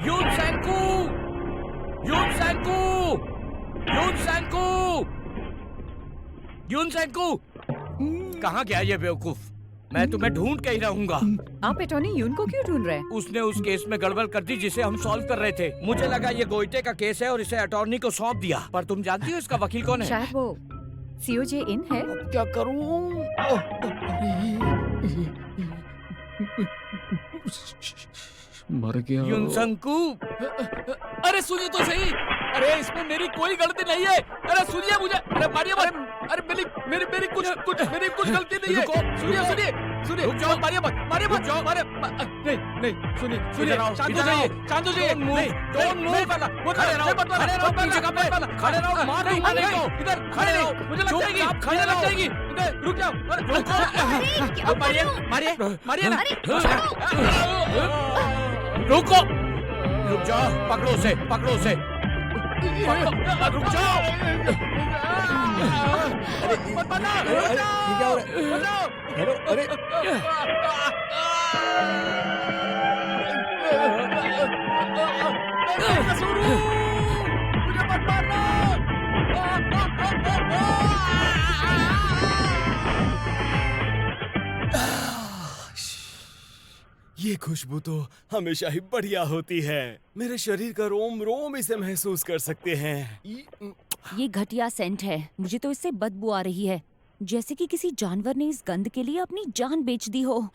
यून सैंकू, यून सैंकू, यून सैंकू, यून सैंकू, कहाँ गया ये बेवकूफ? मैं तुम्हें ढूंढ के ही रहूंगा। आप एटॉर्नी यून को क्यों ढूंढ रहे हैं? उसने उस केस में गड़बड़ कर दी जिसे हम सॉल्व कर रहे थे। मुझे लगा ये गोइटे का केस है और इसे अटॉर्नी को सौंप दिया, पर तुम जानती हो इसका वकील कौन है? शायद वो सीओजे इन है। अब क्या करूं? मर गया। यून सैंकू, अरे सुनिए तो सही। अरे इसमें मेरी कोई गलती नहीं है। अरे सुनिए मुझे। अरे मारिए मत। अरे मेरी कुछ गलती नहीं है। सुनिए रुक जाओ। मारिए मत नहीं सुनिए शांत हो जाइए। खड़े रहो, मार दूंगा नहीं तो। इधर खड़े रहो, मुझे लग जाएगी, खड़े लग रहो। जाएगी। इधर रुक जाओ। मारिए ना। रुको, रुक जाओ, पकड़ो उसे, पकड़ो उसे, रुक जाओ। मत मारना। ये क्या हो रहा है? हेलो, अरे मुझे मत मारना। ये खुशबू तो हमेशा ही बढ़िया होती है। मेरे शरीर का रोम रोम इसे महसूस कर सकते हैं। ये घटिया सेंट है। मुझे तो इससे बदबू आ रही है, जैसे कि किसी जानवर ने इस गंध के लिए अपनी जान बेच दी हो।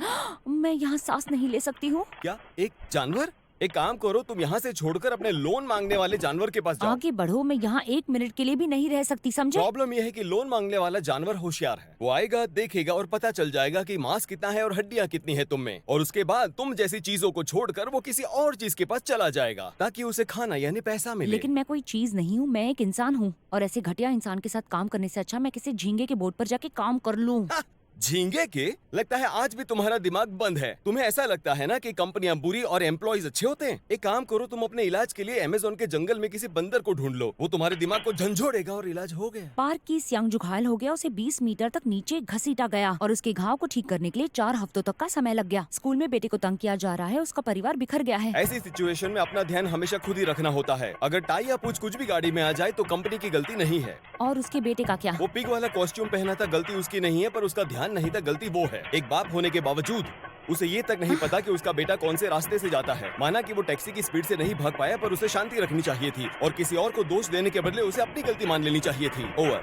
मैं यहाँ सांस नहीं ले सकती हूँ। क्या एक जानवर? एक काम करो, तुम यहाँ से छोड़कर अपने लोन मांगने वाले जानवर के पास जाओ। आगे बढ़ो, मैं यहाँ 1 मिनट के लिए भी नहीं रह सकती, समझे? प्रॉब्लम यह है कि लोन मांगने वाला जानवर होशियार है। वो आएगा, देखेगा और पता चल जाएगा कि मांस कितना है और हड्डियाँ कितनी है तुम में, और उसके बाद तुम जैसी चीजों को छोड़कर वो किसी और चीज के पास चला जाएगा ताकि उसे खाना यानी पैसा मिले। लेकिन मैं कोई चीज नहीं हूँ, मैं एक इंसान हूँ, और ऐसे घटिया इंसान के साथ काम करने से अच्छा मैं किसी झींगे के बोट पर जाके काम कर लूँ। झींगे के? लगता है आज भी तुम्हारा दिमाग बंद है। तुम्हें ऐसा लगता है ना कि कंपनियां बुरी और एम्प्लॉइज अच्छे होते हैं। एक काम करो, तुम अपने इलाज के लिए अमेज़न के जंगल में किसी बंदर को ढूंढ लो, वो तुम्हारे दिमाग को झंझोड़ेगा और इलाज हो गया। पार्क की सियांग जो घायल हो गया, उसे 20 मीटर तक नीचे घसीटा गया और उसके घाव को ठीक करने के लिए 4 हफ्तों तक का समय लग गया। स्कूल में बेटे को तंग किया जा रहा है, उसका परिवार बिखर गया है। ऐसी सिचुएशन में अपना ध्यान हमेशा खुद ही रखना होता है। अगर टाई या पूछ कुछ भी गाड़ी में आ जाए तो कंपनी की गलती नहीं है। और उसके बेटे का क्या? वो पिग वाला कॉस्ट्यूम पहना था, गलती उसकी नहीं है, पर उसका ध्यान नहीं था, गलती वो है। एक बाप होने के बावजूद उसे ये तक नहीं पता कि उसका बेटा कौन से रास्ते से जाता है। माना कि वो टैक्सी की स्पीड से नहीं भाग पाया, पर उसे शांति रखनी चाहिए थी और किसी और को दोष देने के बदले उसे अपनी गलती मान लेनी चाहिए थी। ओवर।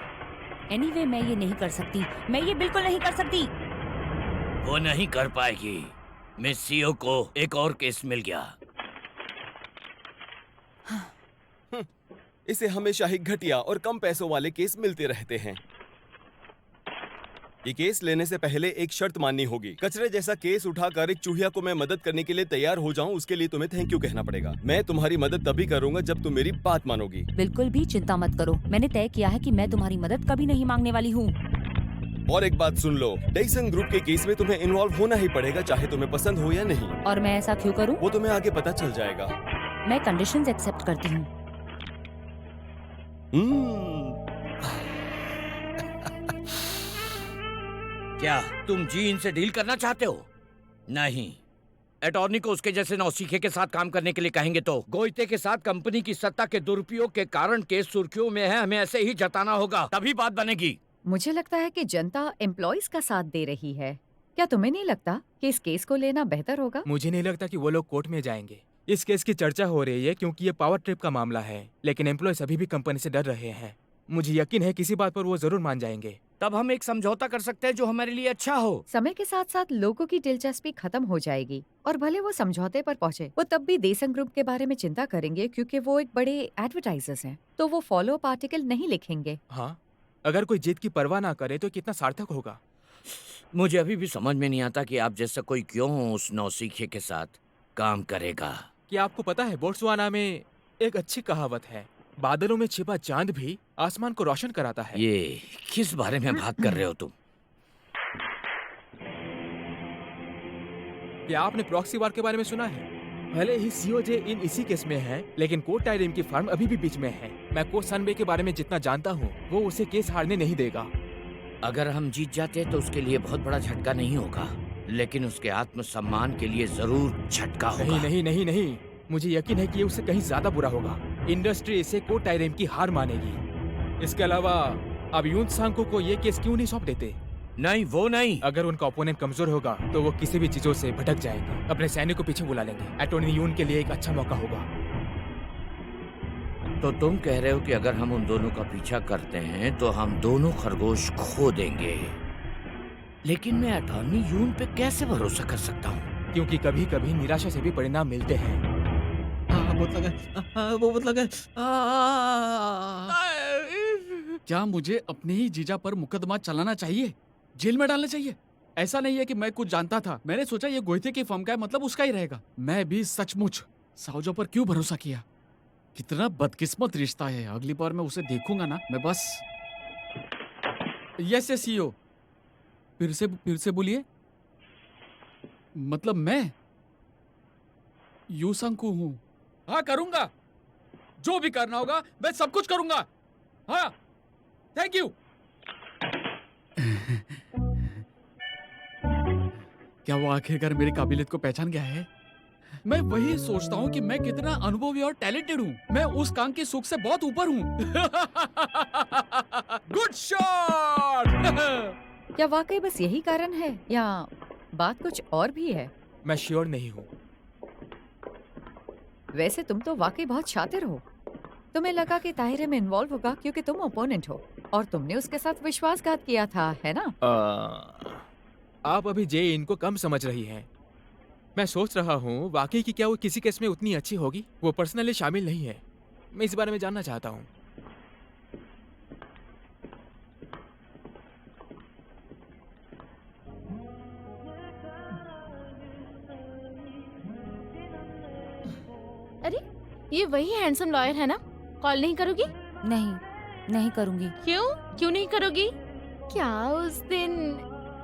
एनीवे, मैं ये नहीं कर सकती, मैं ये बिल्कुल नहीं कर सकती। वो नहीं कर पाएगी। मिस सीओ को एक और केस मिल गया। इसे हमेशा ही घटिया और कम पैसों वाले केस मिलते रहते हैं। ये केस लेने से पहले एक शर्त माननी होगी। कचरे जैसा केस उठाकर एक चूहिया को मैं मदद करने के लिए तैयार हो जाऊं, उसके लिए तुम्हें थैंक यू कहना पड़ेगा। मैं तुम्हारी मदद तभी करूंगा जब तुम मेरी बात मानोगी। बिल्कुल भी चिंता मत करो, मैंने तय किया है कि मैं तुम्हारी मदद कभी नहीं मांगने वाली हूँ। और एक बात सुन लो, डेसन ग्रुप के केस में तुम्हें इन्वॉल्व होना ही पड़ेगा, चाहे तुम्हें पसंद हो या नहीं। और मैं ऐसा क्यों करूँ? वो तुम्हें आगे पता चल जाएगा। मैं कंडीशंस एक्सेप्ट करती हूँ। क्या तुम जी इनसे डील करना चाहते हो? नहीं। अटॉर्नी को उसके जैसे नौसीखे के साथ काम करने के लिए कहेंगे तो गोइते के साथ कंपनी की सत्ता के दुरुपयोग के कारण केस सुर्खियों में है, हमें ऐसे ही जताना होगा, तभी बात बनेगी। मुझे लगता है कि जनता एम्प्लॉइज का साथ दे रही है। क्या तुम्हें नहीं लगता कि इस केस को लेना बेहतर होगा? मुझे नहीं लगता कि वो लोग कोर्ट में जाएंगे। इस केस की चर्चा हो रही है क्योंकि ये पावर ट्रिप का मामला है, लेकिन एम्प्लॉयज अभी भी कंपनी से डर रहे हैं। मुझे यकीन है किसी बात पर वो जरूर मान जाएंगे। तब हम एक समझौता कर सकते हैं जो हमारे लिए अच्छा हो। समय के साथ साथ लोगों की दिलचस्पी खत्म हो जाएगी और भले वो समझौते पर पहुंचे, वो तब भी देसन ग्रुप के बारे में चिंता करेंगे क्योंकि वो एक बड़े एडवर्टाइजर्स हैं, तो वो फॉलो अप आर्टिकल नहीं लिखेंगे। हाँ, अगर कोई जीत की परवाह ना करे तो कितना सार्थक होगा। मुझे अभी भी समझ में नहीं आता कि आप जैसा कोई क्यों उस नौसीखे के साथ काम करेगा। क्या आपको पता है, बोट्सवाना में एक अच्छी कहावत है, बादलों में छिपा चांद भी आसमान को रोशन कराता है। ये किस बारे में बात कर रहे हो तुम? क्या आपने प्रॉक्सी वार के बारे में सुना है? भले ही सीओजे इन इसी केस में है, लेकिन कोर्ट टाइम की फर्म अभी भी बीच में है। मैं को सनबे के बारे में जितना जानता हूँ, वो उसे केस हारने नहीं देगा। अगर हम जीत जाते तो उसके लिए बहुत बड़ा झटका नहीं होगा, लेकिन उसके आत्मसम्मान के लिए जरूर झटका होगा। नहीं नहीं नहीं नहीं, मुझे यकीन है कि ये उससे कहीं ज्यादा बुरा होगा। इंडस्ट्री इसे को टाइरेम की हार मानेगी। इसके अलावा अब यून सांको को ये केस क्यों नहीं सौंप देते? नहीं, वो नहीं। अगर उनका ओपोनेंट कमजोर होगा तो वो किसी भी चीजों से भटक जाएंगे। अपने सैनिक को पीछे बुला लेंगे। अटॉर्नी यून के लिए एक अच्छा मौका होगा। तो तुम कह रहे हो कि अगर हम उन दोनों का पीछा करते हैं तो हम दोनों खरगोश खो देंगे। लेकिन मैं अटॉर्नी यून पे कैसे भरोसा कर सकता हूँ? क्योंकि कभी कभी निराशा से भी परिणाम मिलते हैं। बहुत लगा। क्या मुझे अपने ही जीजा पर मुकदमा चलाना चाहिए, जेल में डालना चाहिए? ऐसा नहीं है कि मैं कुछ जानता था। मैंने सोचा ये गोइते की फर्म का है, मतलब उसका ही रहेगा। मैं भी सचमुच साउजो पर क्यों भरोसा किया? कितना बदकिस्मत रिश्ता है। अगली बार मैं उसे देखूंगा ना, मैं बस। यस सीईओ, फिर से बोलिए। मतलब मैं यूसंकू हूँ। हाँ, करूंगा। जो भी करना होगा मैं सब कुछ करूंगा। हाँ, थैंक यू। क्या वो आखिरकार मेरी काबिलियत को पहचान गया है? मैं वही सोचता हूँ कि मैं कितना अनुभवी और टैलेंटेड हूँ। मैं उस काम के सुख से बहुत ऊपर हूँ। Good shot. क्या वाकई बस यही कारण है या बात कुछ और भी है? मैं श्योर नहीं हूँ। वैसे तुम तो वाकई बहुत शातिर हो। तुम्हें लगा कि ताहिरे में इन्वॉल्व होगा क्योंकि तुम ओपोनेंट हो और तुमने उसके साथ विश्वासघात किया था, है ना? आप अभी जे इनको कम समझ रही हैं। मैं सोच रहा हूँ वाकई कि क्या वो किसी केस में उतनी अच्छी होगी। वो पर्सनली शामिल नहीं है। मैं इस बारे में जानना चाहता हूँ। अरे, ये वही हैंडसम लॉयर है ना? कॉल नहीं करोगी? नहीं, नहीं करूंगी। क्यों नहीं करोगी? क्या उस दिन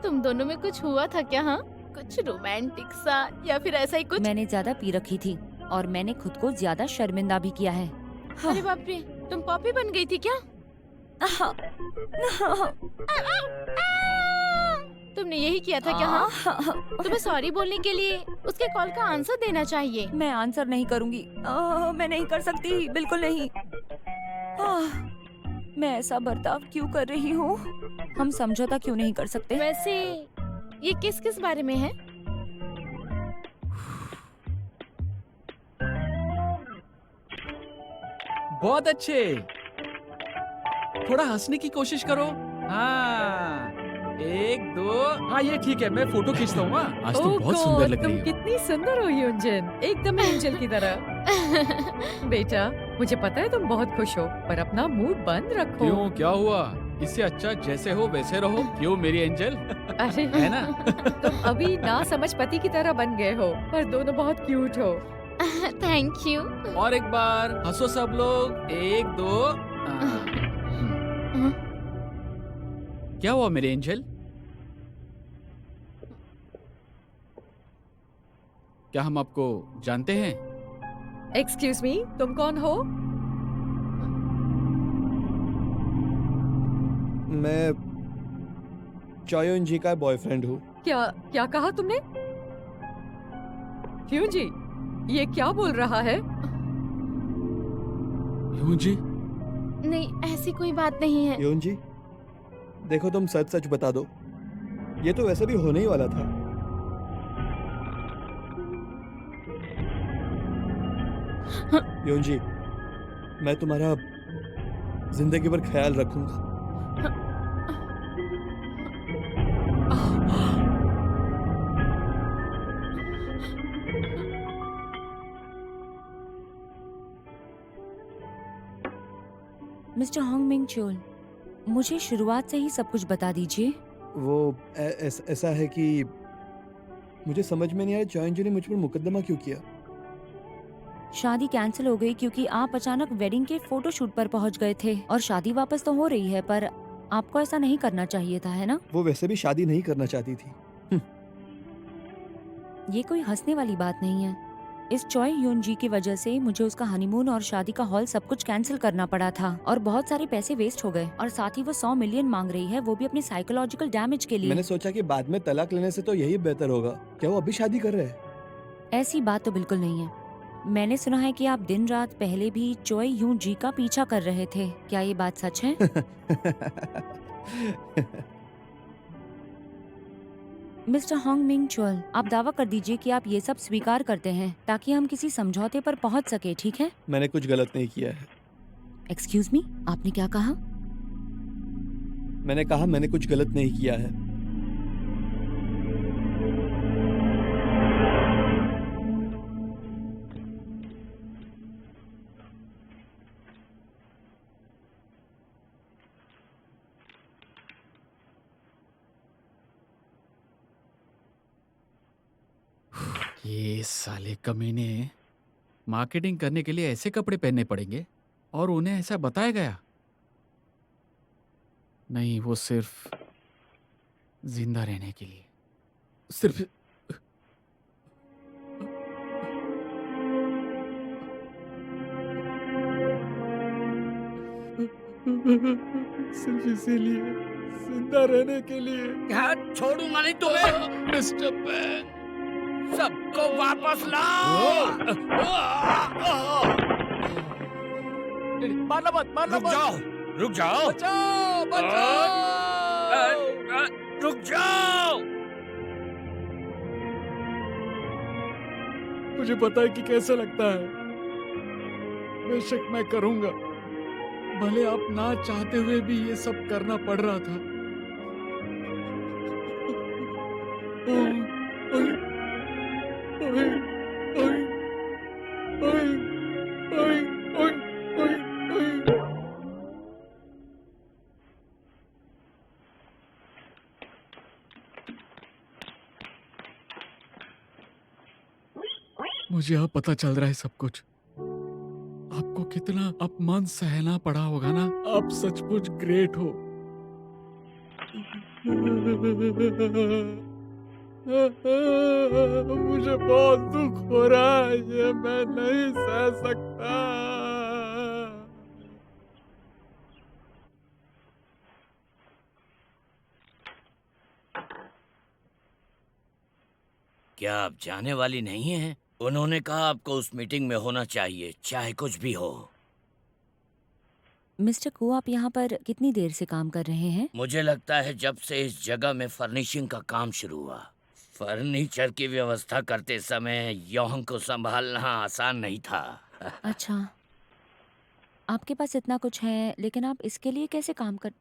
तुम दोनों में कुछ हुआ था क्या? हाँ, कुछ रोमांटिक सा या फिर ऐसा ही कुछ? मैंने ज्यादा पी रखी थी और मैंने खुद को ज्यादा शर्मिंदा भी किया है। हाँ। अरे बाप रे, तुम पॉपी बन गई थी क्या? तुमने यही किया था क्या? हाँ? तुम्हें सॉरी बोलने के लिए उसके कॉल का आंसर देना चाहिए। मैं आंसर नहीं करूंगी। मैं नहीं कर सकती, बिल्कुल नहीं। मैं ऐसा बर्ताव क्यों कर रही हूँ? हम समझौता क्यों नहीं कर सकते? वैसे ये किस बारे में है? बहुत अच्छे। थोड़ा हंसने की कोशिश करो। हाँ, 1 2। हाँ, ये ठीक है। मैं फोटो खींचता हूँ। आज तुम बहुत सुंदर लग रही तुम हो। कितनी सुंदर हो यूनजन, एकदम एंजल की तरह। बेटा, मुझे पता है तुम बहुत खुश हो, पर अपना मुंह बंद रखो। क्यों, क्या हुआ? इससे अच्छा जैसे हो वैसे रहो। क्यों मेरी एंजल? अरे है ना? तुम अभी ना समझ पति की तरह बन गए हो, पर दोनों बहुत क्यूट हो। Thank you. और एक बार हंसो सब लोग। 1 2। क्या हुआ मेरे एंजल? क्या हम आपको जानते हैं? एक्सक्यूज मी, तुम कौन हो? मैं चॉयोन जी का बॉयफ्रेंड हूँ। क्या कहा तुमने? क्यों जी, ये क्या बोल रहा है? यूं जी? नहीं, ऐसी कोई बात नहीं है। योन जी, देखो तुम सच सच बता दो। ये तो वैसे भी होने ही वाला था। योन जी, मैं तुम्हारा जिंदगी भर ख्याल रखूंगा। मिस्टर होंग मिंग चोल, मुझे शुरुआत से ही सब कुछ बता दीजिए। वो ऐसा है कि मुझे समझ में नहीं आया चॉयन जी ने मुझ पर मुकदमा क्यों किया। शादी कैंसिल हो गई क्योंकि आप अचानक वेडिंग के फोटो शूट पर पहुंच गए थे और शादी वापस तो हो रही है, पर आपको ऐसा नहीं करना चाहिए था, है ना? वो वैसे भी शादी नहीं करना चाहती थी। ये कोई हंसने वाली बात नहीं है। इस चॉय यून जी की वजह से मुझे उसका हनीमून और शादी का हॉल सब कुछ कैंसिल करना पड़ा था और बहुत सारे पैसे वेस्ट हो गए और साथ ही वो 100 मिलियन मांग रही है, वो भी अपनी साइकोलॉजिकल डैमेज के लिए। मैंने सोचा कि बाद में तलाक लेने से तो यही बेहतर होगा। क्या वो अभी शादी कर रहे हैं? ऐसी बात तो बिल्कुल नहीं है। मैंने सुना है कि आप दिन रात पहले भी चोई यूं जी का पीछा कर रहे थे। क्या ये बात सच है? मिस्टर होंग मिंग चुअल, आप दावा कर दीजिए कि आप ये सब स्वीकार करते हैं ताकि हम किसी समझौते पर पहुंच सके, ठीक है? मैंने कुछ गलत नहीं किया है। एक्सक्यूज मी, आपने क्या कहा? मैंने कहा मैंने कुछ गलत नहीं किया है। ये साले कमीने, मार्केटिंग करने के लिए ऐसे कपड़े पहनने पड़ेंगे और उन्हें ऐसा बताया गया? नहीं, वो सिर्फ जिंदा रहने के लिए, सिर्फ सिर्फ इसीलिए, जिंदा रहने के लिए। हाँ, छोड़ूंगा नहीं तुम्हें। मिस्टर पेन, सबको वापस लाओ। मारना मत, मारना रुक मत। जाओ, रुक जाओ, बचाओ, बचाओ। रुक जाओ। मुझे पता है कि कैसा लगता है। बेशक मैं करूंगा, भले आप ना चाहते हुए भी ये सब करना पड़ रहा था। मुझे अब पता चल रहा है सब कुछ। आपको कितना अपमान सहना पड़ा होगा ना। आप सचमुच ग्रेट हो। मुझे बहुत दुख हो रहा है, ये मैं नहीं सह सकता। क्या आप जाने वाली नहीं हैं? उन्होंने कहा आपको उस मीटिंग में होना चाहिए, चाहे कुछ भी हो। मिस्टर को, आप यहाँ पर कितनी देर से काम कर रहे हैं? मुझे लगता है जब से इस जगह में फर्निशिंग का काम शुरू हुआ। फर्नीचर की व्यवस्था करते समय योंग को संभालना आसान नहीं था। अच्छा, आपके पास इतना कुछ है, लेकिन आप इसके लिए कैसे काम कर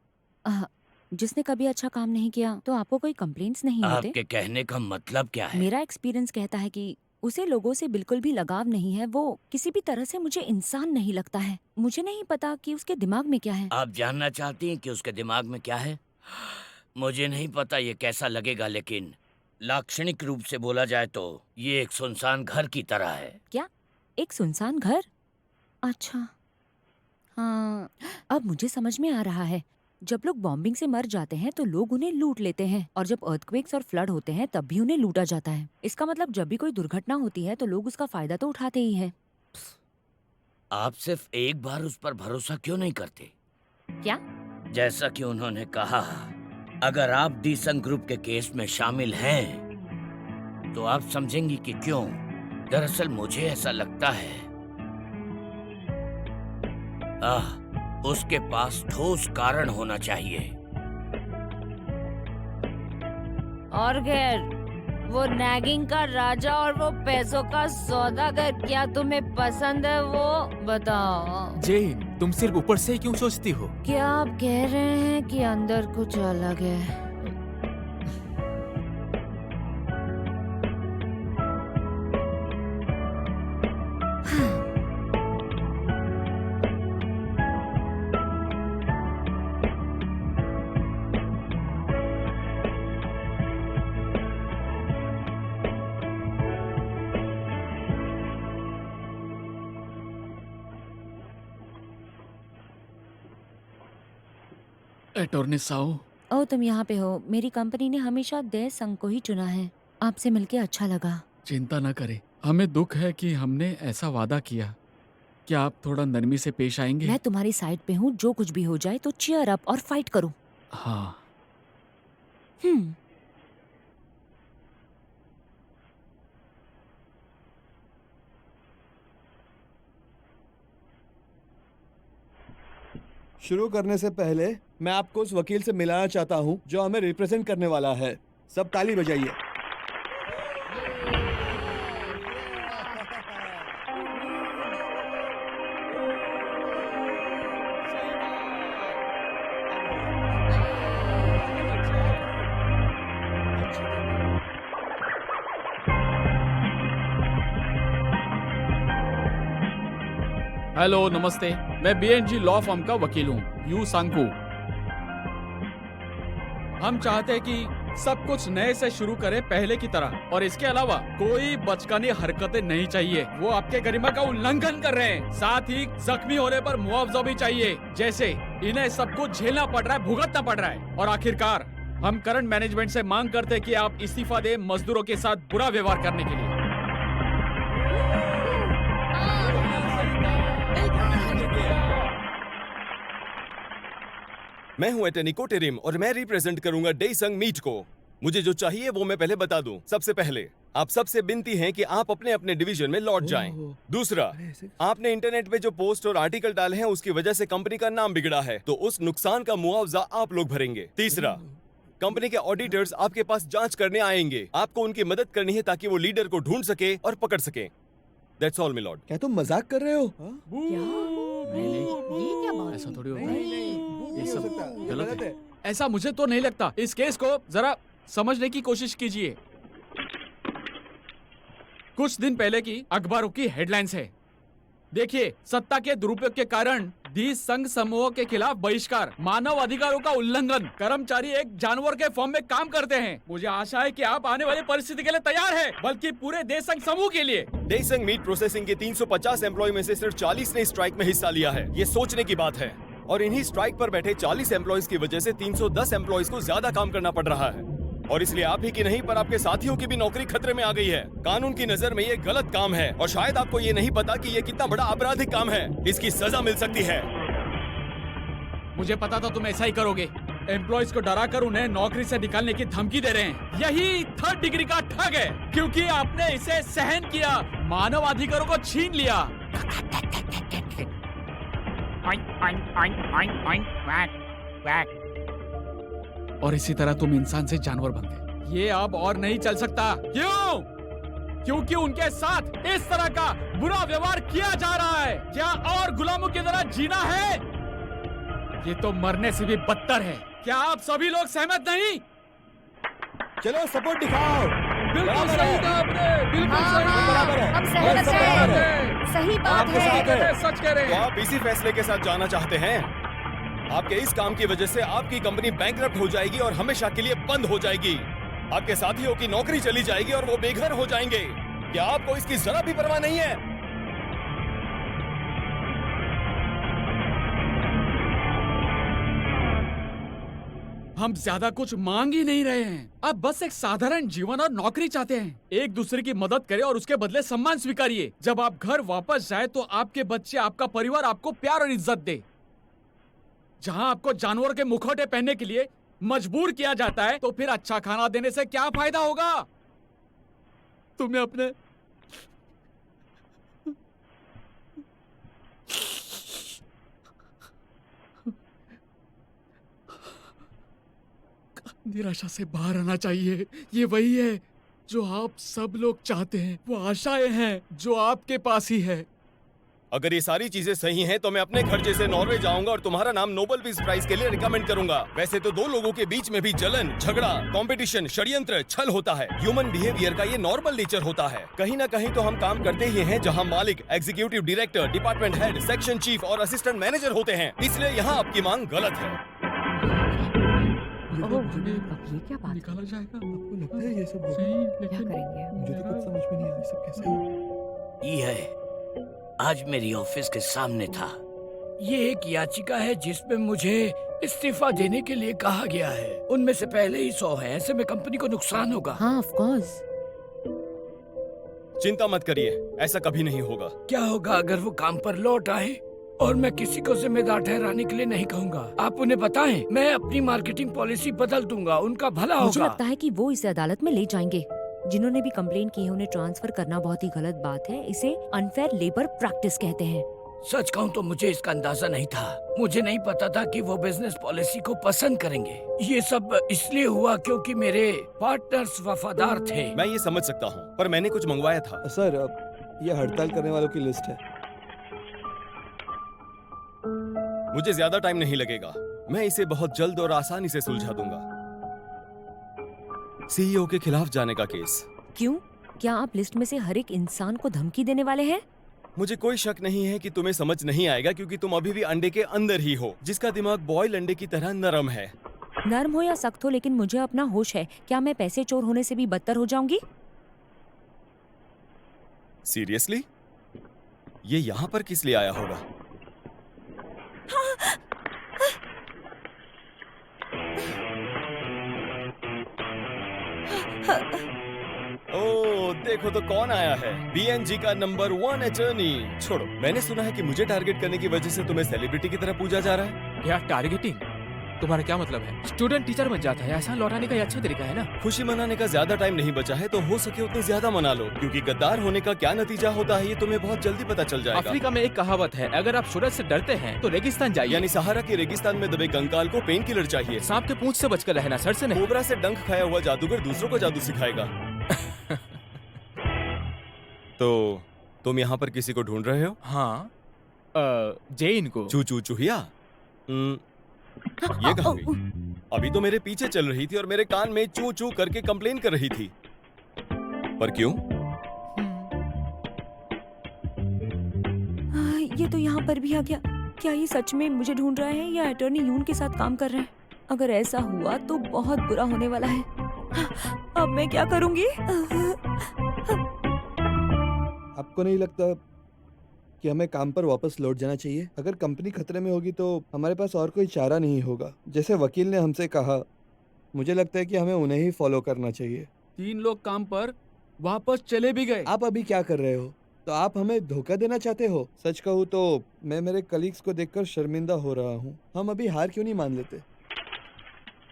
जिसने कभी अच्छा काम नहीं किया तो आपको कोई कंप्लेंट्स नहीं होते? आपके कहने का मतलब क्या है? मेरा एक्सपीरियंस कहता है कि उसे लोगों से बिल्कुल भी लगाव नहीं है। वो किसी भी तरह से मुझे इंसान नहीं लगता है। मुझे नहीं पता कि उसके दिमाग में क्या है। आप जानना चाहती हैं कि उसके दिमाग में क्या है? मुझे नहीं पता ये कैसा लगेगा, लेकिन लाक्षणिक रूप से बोला जाए तो ये एक सुनसान घर की तरह है। क्या? एक सुनसान घर? अच्छा, हाँ, अब मुझे समझ में आ रहा है। जब लोग बॉम्बिंग से मर जाते हैं तो लोग उन्हें लूट लेते हैं, और जब अर्थक्वेक्स और फ्लड होते हैं तब भी उन्हें लूटा जाता है। इसका मतलब जब भी कोई दुर्घटना होती है तो लोग उसका फायदा तो उठाते ही हैं। आप सिर्फ एक बार उस पर भरोसा क्यों नहीं करते? क्या? जैसा कि उन्होंने कहा, अगर आप दीसंग ग्रुप के केस में शामिल हैं तो आप समझेंगी कि क्यों। दरअसल मुझे ऐसा लगता है उसके पास ठोस कारण होना चाहिए। और खैर, वो नैगिंग का राजा और वो पैसों का सौदागर, क्या तुम्हें पसंद है वो? बताओ। जेन, तुम सिर्फ ऊपर से ही क्यों सोचती हो? क्या आप कह रहे हैं कि अंदर कुछ अलग है? अटॉर्नी साओ, ओह, तुम यहाँ पे हो। मेरी कंपनी ने हमेशा दे संग को ही चुना है। आपसे मिलके अच्छा लगा। चिंता न करें। हमें दुख है कि हमने ऐसा वादा किया। क्या आप थोड़ा नरमी से पेश आएंगे? मैं तुम्हारी साइड पे हूँ, जो कुछ भी हो जाए तो चीयर अप और फाइट करो। हाँ। हम्म। शुरू करने से पहले मैं आपको उस वकील से मिलाना चाहता हूँ जो हमें रिप्रेजेंट करने वाला है। सब ताली बजाइए। हेलो, नमस्ते। मैं बीएनजी लॉ फर्म का वकील हूँ, यू सांकू। हम चाहते हैं कि सब कुछ नए से शुरू करें पहले की तरह, और इसके अलावा कोई बचकानी हरकतें नहीं चाहिए। वो आपके गरिमा का उल्लंघन कर रहे हैं। साथ ही जख्मी होने पर मुआवजा भी चाहिए। जैसे इन्हें सब कुछ झेलना पड़ रहा है, भुगतना पड़ रहा है। और आखिरकार हम करंट मैनेजमेंट से मांग करते हैं कि आप इस्तीफा दें मजदूरों के साथ बुरा व्यवहार करने के लिए। मैं हूं अटॉर्नी कोटेरिम और मैं रिप्रेजेंट करूंगा डेसंग मीट को। मुझे जो चाहिए वो मैं पहले बता दूं। सबसे पहले आप सबसे विनती है कि आप अपने अपने डिवीजन में लौट जाएं। दूसरा, आपने इंटरनेट पे जो पोस्ट और आर्टिकल डाले हैं उसकी वजह से कंपनी का नाम बिगड़ा है, तो उस नुकसान का मुआवजा आप लोग भरेंगे। तीसरा, कंपनी के ऑडिटर्स आपके पास जांच करने आएंगे। आपको उनकी मदद करनी है ताकि वो लीडर को ढूंढ सके और पकड़ सके। That's all my Lord. क्या तुम मजाक कर रहे हो? ये क्या बात ऐसा है? थोड़ी होता है। ये सब गलत है। ऐसा मुझे तो नहीं लगता। इस केस को जरा समझने की कोशिश कीजिए। कुछ दिन पहले की अखबारों की हेडलाइंस है। देखिए, सत्ता के दुरुपयोग के कारण दी संघ समूह के खिलाफ बहिष्कार, मानव अधिकारों का उल्लंघन, कर्मचारी एक जानवर के फॉर्म में काम करते हैं। मुझे आशा है कि आप आने वाली परिस्थिति के लिए तैयार हैं, बल्कि पूरे देश संघ समूह के लिए। डेसंग मीट प्रोसेसिंग के 350 एम्प्लॉय में से सिर्फ 40 ने स्ट्राइक में हिस्सा लिया है। ये सोचने की बात है। और इन्हीं स्ट्राइक पर बैठे 40 एम्प्लॉयज की वजह से 310 एम्प्लॉयज को ज्यादा काम करना पड़ रहा है। और इसलिए आप ही की नहीं पर आपके साथियों की भी नौकरी खतरे में आ गई है। कानून की नजर में ये गलत काम है और शायद आपको ये नहीं पता कि ये कितना बड़ा आपराधिक काम है। इसकी सजा मिल सकती है। मुझे पता था तुम ऐसा ही करोगे। एम्प्लॉयज को डरा कर उन्हें नौकरी से निकालने की धमकी दे रहे हैं। यही 3rd डिग्री का ठग है, क्योंकि आपने इसे सहन किया, मानव अधिकारों को छीन लिया। और इसी तरह तुम इंसान से जानवर बन गए। ये अब और नहीं चल सकता। क्यों? क्योंकि उनके साथ इस तरह का बुरा व्यवहार किया जा रहा है। क्या और गुलामों की तरह जीना है? ये तो मरने से भी बदतर है। क्या आप सभी लोग सहमत नहीं? चलो सपोर्ट दिखाओ। बिल्कुल सही कहा आपने। बिल्कुल हाँ, सही हाँ, बराबर है। हम बस सहमत बराबर हैं। सही बात आपके साथ है। है। सच कह रहे तो हैं। आप इसी फैसले के साथ जाना चाहते हैं? आपके इस काम की वजह से आपकी कंपनी बैंकरप्ट हो जाएगी और हमेशा के लिए बंद हो जाएगी। आपके साथियों की नौकरी चली जाएगी और वो बेघर हो जाएंगे। क्या आपको इसकी जरा भी परवाह नहीं है? हम ज्यादा कुछ मांग ही नहीं रहे हैं। अब बस एक साधारण जीवन और नौकरी चाहते हैं। एक दूसरे की मदद करें और उसके बदले सम्मान स्वीकारिए। जब आप घर वापस जाए तो आपके बच्चे, आपका परिवार आपको प्यार और इज्जत दे। जहां आपको जानवर के मुखौटे पहनने के लिए मजबूर किया जाता है, तो फिर अच्छा खाना देने से क्या फायदा होगा? तुम्हें अपने निराशा से बाहर आना चाहिए। ये वही है जो आप सब लोग चाहते हैं। वो आशाएं हैं जो आपके पास ही है। अगर ये सारी चीजें सही हैं तो मैं अपने खर्चे से नॉर्वे जाऊंगा और तुम्हारा नाम नोबेल पीस प्राइज के लिए रिकमेंड करूंगा। वैसे तो दो लोगों के बीच में भी जलन, झगड़ा, कंपटीशन, षड्यंत्र, छल होता है। ह्यूमन बिहेवियर का ये नॉर्मल नेचर होता है। कहीं ना कहीं तो हम काम करते ही हैं जहां मालिक, executive director, department head, section chief और असिस्टेंट मैनेजर होते हैं। इसलिए यहाँ आपकी मांग गलत है। ओह, अब ये क्या बात है? निकाला जाएगा। आपको लगता है ये सब सही, क्या लेकिन करेंगे? मुझे तो कुछ समझ में नहीं आ रहा सब कैसे हो। ये है, आज मेरी ऑफिस के सामने था। ये एक याचिका है जिसमें मुझे इस्तीफा देने के लिए कहा गया है। उनमें से पहले ही 100 है। ऐसे में कंपनी को नुकसान होगा। हाँ, ऑफ कोर्स। चिंता मत करिए, ऐसा कभी नहीं होगा। क्या होगा अगर वो काम पर लौट आए? और मैं किसी को जिम्मेदार ठहराने के लिए नहीं कहूँगा। आप उन्हें बताएं, मैं अपनी मार्केटिंग पॉलिसी बदल दूंगा। उनका भला मुझे होगा। लगता है कि वो इसे अदालत में ले जाएंगे। जिन्होंने भी कंप्लेंट की है उन्हें ट्रांसफर करना बहुत ही गलत बात है। इसे अनफेयर लेबर प्रैक्टिस कहते हैं। सच कहूं तो मुझे इसका अंदाजा नहीं था। मुझे नहीं पता था कि वो बिजनेस पॉलिसी को पसंद करेंगे। ये सब इसलिए हुआ क्योंकि मेरे पार्टनर्स वफादार थे। मैं ये समझ सकता हूँ, पर मैंने कुछ मंगवाया था। सर, ये हड़ताल करने वालों की लिस्ट है। मुझे ज्यादा टाइम नहीं लगेगा। मैं इसे बहुत जल्द और आसानी से सुलझा दूंगा। सीईओ के खिलाफ जाने का केस। क्यों? क्या आप लिस्ट में से हर एक इंसान को धमकी देने वाले हैं? मुझे कोई शक नहीं है कि तुम्हें समझ नहीं आएगा, क्योंकि तुम अभी भी अंडे के अंदर ही हो, जिसका दिमाग बॉयल अंडे की तरह नरम है। नर्म हो या सख्त हो, लेकिन मुझे अपना होश है। क्या मैं पैसे चोर होने से भी बदतर हो जाऊंगी? सीरियसली? ये यहाँ पर किस लिए आया होगा? ओह, देखो तो कौन आया है। बीएनजी का नंबर 1 अटर्नी। छोड़ो, मैंने सुना है कि मुझे टारगेट करने की वजह से तुम्हें सेलिब्रिटी की तरह पूजा जा रहा है। क्या टारगेटिंग? तुम्हारा क्या मतलब है? स्टूडेंट टीचर बन जाता है, एहसान लौटाने का ये अच्छा तरीका है ना? खुशी मनाने का ज्यादा टाइम नहीं बचा है, तो हो सके उतनी ज्यादा मना लो, क्योंकि गद्दार होने का क्या नतीजा होता है ये तुम्हें बहुत जल्दी पता चल जाएगा। अफ्रीका में एक कहावत है, अगर आप सूरज से डरते हैं तो रेगिस्तान जाइए। यानी सहारा के रेगिस्तान में दबे कंकाल को पेन किलर चाहिए। सांप के पूंछ से बचकर रहना, सर से नहीं। कोबरा से डंक खाया हुआ जादूगर दूसरों को जादू सिखाएगा। तो तुम यहाँ पर किसी को ढूंढ रहे हो? हाँ, जेन को। चू चू चूहिया। ये कहाँ गई? अभी तो मेरे पीछे चल रही थी और मेरे कान में चू चू करके कंप्लेन कर रही थी। पर क्यों? ये तो यहाँ पर भी आ गया। क्या ये सच में मुझे ढूंढ रहा है या अटॉर्नी यून के साथ काम कर रहे हैं? अगर ऐसा हुआ तो बहुत बुरा होने वाला है। अब मैं क्या करूंगी? आपको नहीं लगता कि हमें काम पर वापस लौट जाना चाहिए? अगर कंपनी खतरे में होगी तो हमारे पास और कोई चारा नहीं होगा। जैसे वकील ने हमसे कहा, मुझे लगता है कि हमें उन्हें ही फॉलो करना चाहिए। 3 लोग काम पर वापस चले भी गए। आप अभी क्या कर रहे हो? तो आप हमें धोखा देना चाहते हो? सच कहूँ तो मैं मेरे कलीग्स को देखकर शर्मिंदा हो रहा हूँ। हम अभी हार क्यों नहीं मान लेते?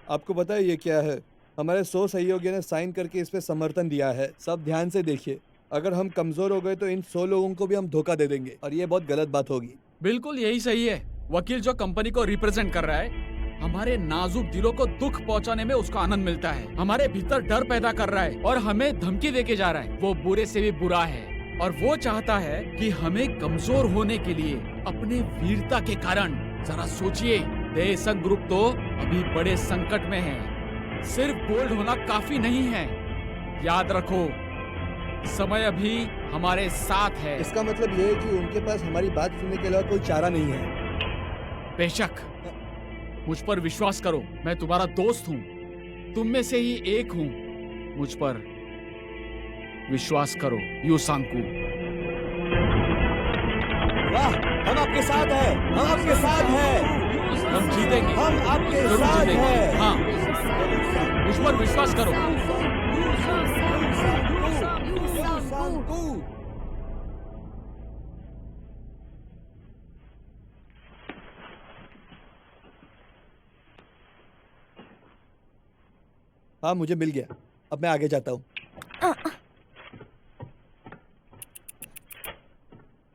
आपको पता है ये क्या है? हमारे 100 सहयोगियों ने साइन करके इस पे समर्थन दिया है। सब ध्यान से देखिए, अगर हम कमजोर हो गए तो इन 100 लोगों को भी हम धोखा दे देंगे और ये बहुत गलत बात होगी। बिल्कुल यही सही है। वकील जो कंपनी को रिप्रेजेंट कर रहा है, हमारे नाजुक दिलों को दुख पहुंचाने में उसका आनंद मिलता है। हमारे भीतर डर पैदा कर रहा है और हमें धमकी देके जा रहा है। वो बुरे से भी बुरा है और वो चाहता है कि हमें कमजोर होने के लिए अपने वीरता के कारण। जरा सोचिए, देसन ग्रुप तो अभी बड़े संकट में है। सिर्फ बोल्ड होना काफी नहीं है। याद रखो, समय अभी हमारे साथ है। इसका मतलब ये है कि उनके पास हमारी बात सुनने के अलावा कोई चारा नहीं है। बेशक, मुझ पर विश्वास करो, मैं तुम्हारा दोस्त हूँ, तुम में से ही एक हूँ। मुझ पर विश्वास करो यू सांकू। वाह, हम आपके साथ हैं, हम आपके साथ हैं, हम जीतेंगे, हम आपके जरूर साथ जीतेंगे। हैं। हाँ, मुझ पर विश्वास करो। हाँ, मुझे मिल गया। अब मैं आगे जाता हूँ।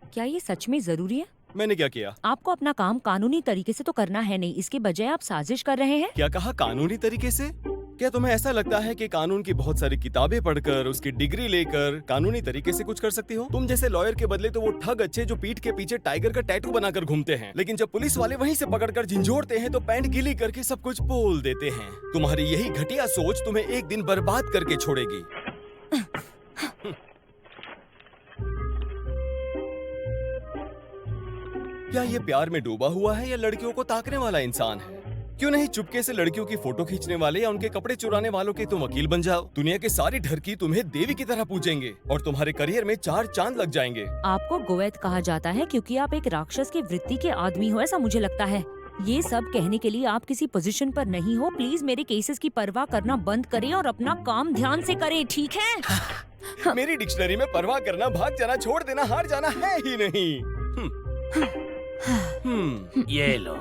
क्या ये सच में जरूरी है? मैंने क्या किया? आपको अपना काम कानूनी तरीके से तो करना है नहीं, इसके बजाय आप साजिश कर रहे हैं। क्या कहा कानूनी तरीके से? क्या तुम्हें ऐसा लगता है कि कानून की बहुत सारी किताबें पढ़कर, उसकी डिग्री लेकर कानूनी तरीके से कुछ कर सकती हो? तुम जैसे लॉयर के बदले तो वो ठग अच्छे जो पीठ के पीछे टाइगर का टैटू बनाकर घूमते हैं, लेकिन जब पुलिस वाले वहीं से पकड़कर झिंझोड़ते हैं तो पैंट गीली करके सब कुछ बोल देते हैं। तुम्हारी यही घटिया सोच तुम्हें एक दिन बर्बाद करके छोड़ेगी। क्या ये प्यार में डूबा हुआ है या लड़कियों को ताकने वाला इंसान है? क्यों नहीं चुपके से लड़कियों की फोटो खींचने वाले या उनके कपड़े चुराने वालों के तुम वकील बन जाओ। दुनिया के सारे ढरकी तुम्हें देवी की तरह पूजेंगे और तुम्हारे करियर में 4 चांद लग जाएंगे। आपको गोवैत कहा जाता है क्योंकि आप एक राक्षस की वृत्ति के आदमी हो, ऐसा मुझे लगता है। ये सब कहने के लिए आप किसी पोजीशन पर नहीं हो। प्लीज मेरे केसेस की परवाह करना बंद करें और अपना काम ध्यान से करें, ठीक है? मेरी डिक्शनरी में परवाह करना, भाग जाना, छोड़ देना, हार जाना है ही नहीं। ये लो,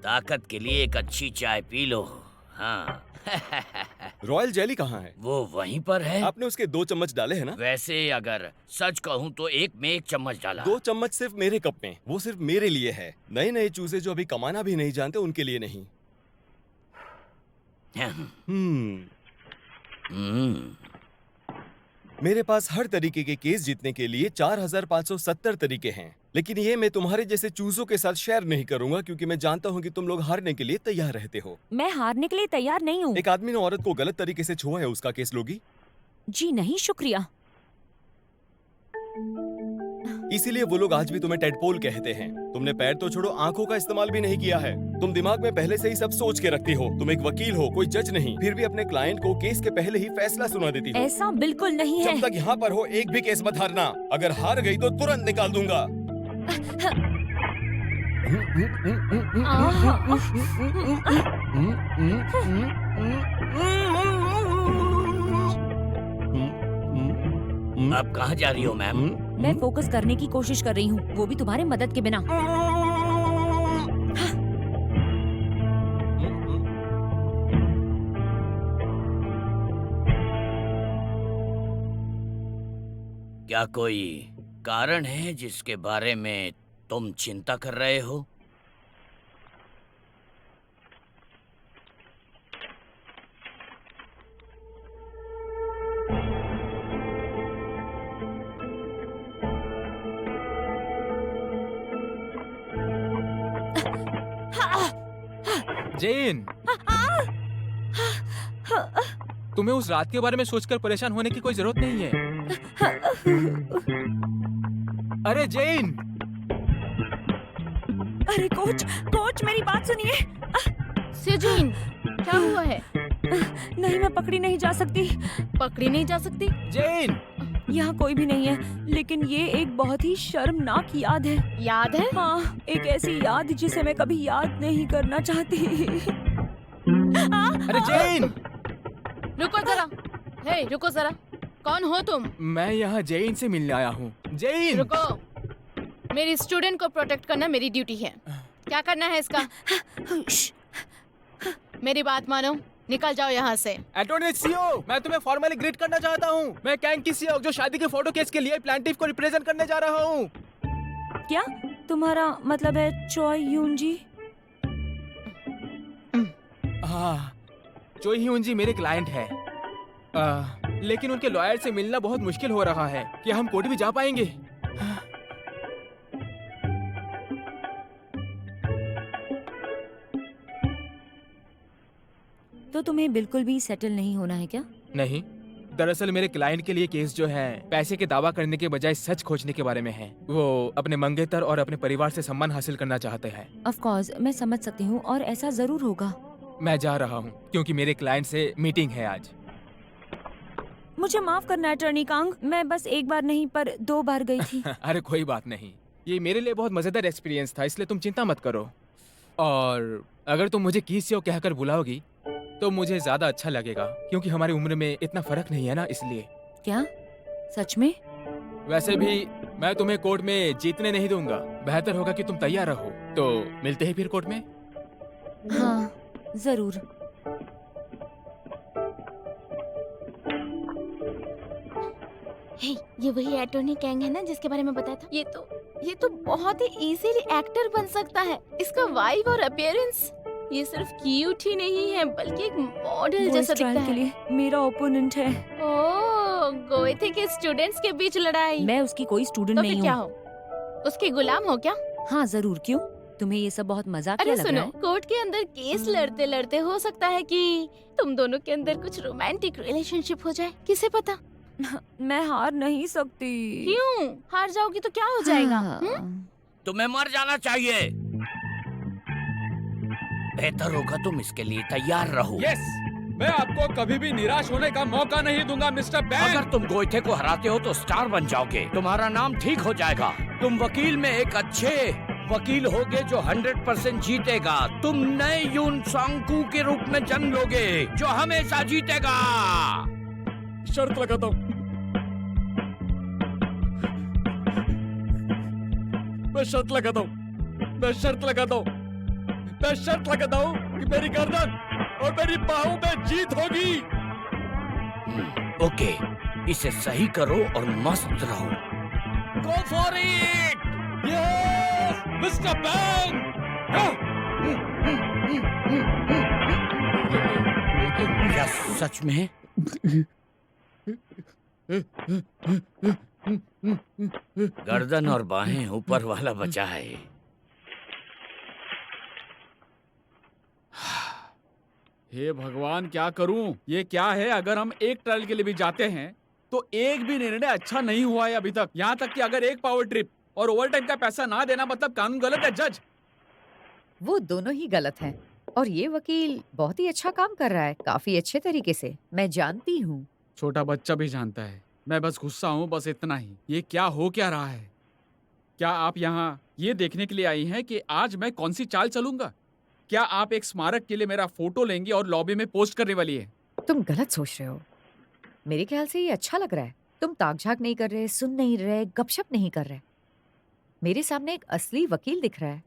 ताकत के लिए एक अच्छी चाय पी लो। हाँ। रॉयल जेली कहाँ है? वो वहीं पर है। आपने उसके 2 चम्मच डाले हैं ना? वैसे अगर सच कहूँ तो एक में 1 चम्मच डाला। 2 चम्मच सिर्फ मेरे कप में, वो सिर्फ मेरे लिए है। नए नए चूजे जो अभी कमाना भी नहीं जानते उनके लिए नहीं। मेरे पास हर तरीके के केस जीतने के लिए 4570 तरीके हैं, लेकिन ये मैं तुम्हारे जैसे चूजों के साथ शेयर नहीं करूंगा क्योंकि मैं जानता हूँ कि तुम लोग हारने के लिए तैयार रहते हो। मैं हारने के लिए तैयार नहीं हूँ। एक आदमी ने औरत को गलत तरीके से छुआ है, उसका केस लोगी? जी नहीं, शुक्रिया। इसीलिए वो लोग आज भी तुम्हें टेडपोल कहते हैं। तुमने पैर तो छोड़ो, आंखों का इस्तेमाल भी नहीं किया है। तुम दिमाग में पहले से ही सब सोच के रखती हो। तुम एक वकील हो, कोई जज नहीं, फिर भी अपने क्लाइंट को केस के पहले ही फैसला सुना देती हो। ऐसा बिल्कुल नहीं है। जब तक यहाँ पर हो एक भी केस मत हारना। अगर हार गई तो तुरंत निकाल दूंगा। अब कहाँ जा रही हो मैम? मैं फोकस करने की कोशिश कर रही हूँ, वो भी तुम्हारे मदद के बिना। क्या कोई कारण है जिसके बारे में तुम चिंता कर रहे हो? जेन, तुम्हें उस रात के बारे में सोचकर परेशान होने की कोई जरूरत नहीं है। अरे जेन! अरे कोच, कोच मेरी बात सुनिए। सेजून, क्या हुआ है? नहीं, मैं पकड़ी नहीं जा सकती। पकड़ी नहीं जा सकती? जेन! यहाँ कोई भी नहीं है, लेकिन ये एक बहुत ही शर्मनाक याद है। याद है? हाँ, एक ऐसी याद जिसे मैं कभी याद नहीं करना चाहती। अरे जेन! रुको जरा। हे, रुको जरा। कौन हो तुम? मैं यहाँ जेन से मिलने आया हूँ। जेन! रुको। मेरी स्टूडेंट को प्रोटेक्ट करना मेरी ड्यूटी है। क्या करना है इसका? मेरी बात मानो, निकल जाओ यहाँ से। एटॉर्नी सीओ, मैं तुम्हें फॉर्मली ग्रीट करना चाहता हूँ। मैं कैंग की सीओ जो शादी के फोटो केस के लिए प्लांटिफ को रिप्रेजेंट करने जा रहा हूँ। क्या तुम्हारा मतलब है चॉय यून जी? हाँ, चोई ह्यून जी मेरे क्लाइंट है, लेकिन उनके लॉयर से मिलना बहुत मुश्किल हो रहा है। क्या हम कोर्ट भी जा पाएंगे? तो तुम्हें बिल्कुल भी सेटल नहीं होना है क्या? नहीं, दरअसल मेरे क्लाइंट के लिए केस जो है पैसे के दावा करने के बजाय सच खोजने के बारे में है। वो अपने मंगेतर और अपने परिवार से सम्मान हासिल करना चाहते हैं। ऑफ कोर्स, मैं समझ सकती हूँ और ऐसा जरूर होगा। मैं जा रहा हूँ क्योंकि मेरे क्लाइंट से मीटिंग है आज। मुझे माफ करना अटॉर्नी कांग, मैं बस एक बार नहीं पर 2 बार गई थी। अरे कोई बात नहीं, ये मेरे लिए बहुत मजेदार एक्सपीरियंस था, इसलिए तुम चिंता मत करो। और अगर तुम मुझे कीसियो कहकर बुलाओगी तो मुझे ज्यादा अच्छा लगेगा, क्योंकि हमारी उम्र में इतना फर्क नहीं है ना, इसलिए। क्या सच में? वैसे भी मैं तुम्हें कोर्ट में जीतने नहीं दूंगा। बेहतर होगा कि तुम तैयार रहो। तो मिलते हैं फिर कोर्ट में। हाँ जरूर। हे, ये वही एटॉर्नी कैंग है ना जिसके बारे में बताया था? ये तो बहुत ही इजीली एक्टर बन सकता है। इसका वाइब और अपीयरेंस ये सिर्फ क्यूट ही नहीं है बल्कि एक मॉडल जैसा दिखता है। के लिए मेरा ओपोनेंट है। ओह, गोएथे के स्टूडेंट्स के बीच लड़ाई। मैं उसकी कोई स्टूडेंट तो नहीं फिर क्या हूँ। हो? उसकी गुलाम हो क्या? हाँ जरूर, क्यों? तुम्हें ये सब बहुत मजाकिया अरे लग सुनो, रहा है? कोर्ट के अंदर केस लड़ते लड़ते हो सकता है कि तुम दोनों के अंदर कुछ रोमांटिक रिलेशनशिप हो जाए, किसे पता? मैं हार नहीं सकती। क्यों? हार जाओगी तो क्या हो जाएगा? हाँ। तुम्हें मर जाना चाहिए। बेहतर होगा तुम इसके लिए तैयार रहो। यस, मैं आपको कभी भी निराश होने का मौका नहीं दूंगा मिस्टर बैंक। अगर तुम गोइथे को हराते हो तो स्टार बन जाओगे, तुम्हारा नाम ठीक हो जाएगा। तुम वकील में एक अच्छे वकील होगे जो 100% जीतेगा। तुम नए यून सांकू के रूप में जन्म लोगे जो हमेशा जीतेगा। शर्त लगाता हूँ, मैं शर्त लगाता हूँ, मैं शर्त लगाता हूँ, मैं शर्त लगाता हूँ कि मेरी गर्दन और मेरी बाहों में जीत होगी। ओके, इसे सही करो और मस्त रहो। Go for it. Yes mister bang. क्या सच में? गर्दन और बाहें ऊपर वाला बचा है। हे भगवान, क्या करूं? ये क्या है? अगर हम एक ट्रायल के लिए भी जाते हैं तो एक भी निर्णय अच्छा नहीं हुआ है अभी तक। यहाँ तक कि अगर एक पावर ट्रिप और ओवर टाइम का पैसा ना देना मतलब कानून गलत है जज। वो दोनों ही गलत हैं और ये वकील बहुत ही अच्छा काम कर रहा है, काफी अच्छे तरीके से। मैं जानती हूँ। छोटा बच्चा भी जानता है। मैं बस गुस्सा हूँ, बस इतना ही। ये क्या हो क्या रहा है? क्या आप यहाँ ये देखने के लिए आई हैं कि आज मैं कौन सी चाल चलूंगा? क्या आप एक स्मारक के लिए मेरा फोटो लेंगी और लॉबी में पोस्ट करने वाली है? तुम गलत सोच रहे हो। मेरे ख्याल से ये अच्छा लग रहा है। तुम ताक झाक नहीं कर रहे, सुन नहीं रहे, गपशप नहीं कर रहे। मेरे सामने एक असली वकील दिख रहा है।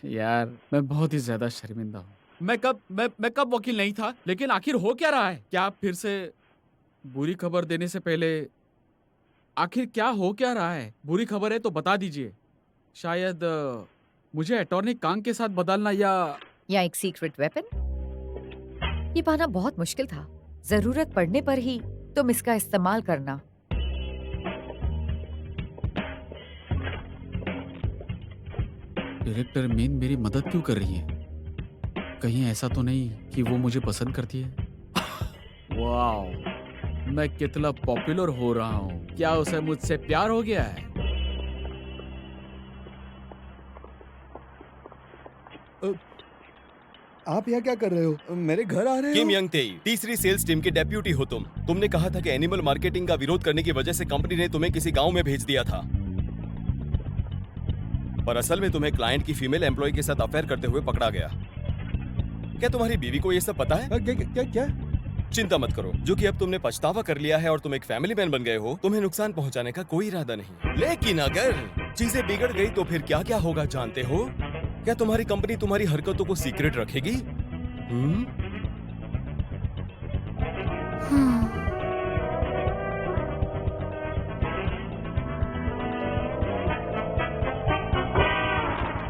यार, मैं बहुत ही ज्यादा शर्मिंदा हूँ। मैं कब वकील नहीं था? लेकिन आखिर हो क्या रहा है? क्या आप फिर से बुरी खबर देने से पहले आखिर क्या हो क्या रहा है? बुरी खबर है तो बता दीजिए। शायद मुझे अटॉर्नी कांग के साथ बदलना या एक सीक्रेट वेपन। ये पाना बहुत मुश्किल था। जरूरत पड़ने पर ही तुम इसका इस्तेमाल करना। डायरेक्टर मीन मेरी मदद क्यों कर रही है? कहीं ऐसा तो नहीं कि वो मुझे पसंद करती है? वाह, मैं कितना पॉपुलर हो रहा हूँ। क्या उसे मुझसे प्यार हो गया है? आप यहाँ क्या कर रहे हो? मेरे घर आ रहे किम हो? यंग तेई, तीसरी सेल्स टीम के डेप्यूटी हो तुम। तुमने कहा था कि एनिमल मार्केटिंग का विरोध करने की वजह से कंपनी ने तुम्हें किसी गांव में भेज दिया था, पर असल में तुम्हें क्लाइंट की फीमेल एम्प्लॉय के साथ अफेयर करते हुए पकड़ा गया। क्या तुम्हारी बीवी को ये सब पता है? क्या? चिंता मत करो, जो कि अब तुमने पछतावा कर लिया है और तुम एक फैमिली मैन बन गए हो, तुम्हें नुकसान पहुंचाने का कोई इरादा नहीं। लेकिन अगर चीजें बिगड़ गई तो फिर क्या क्या होगा जानते हो? क्या तुम्हारी कंपनी तुम्हारी हरकतों को सीक्रेट रखेगी?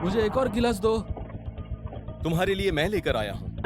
मुझे एक और गिलास दो। तुम्हारे लिए मैं लेकर आया हूँ।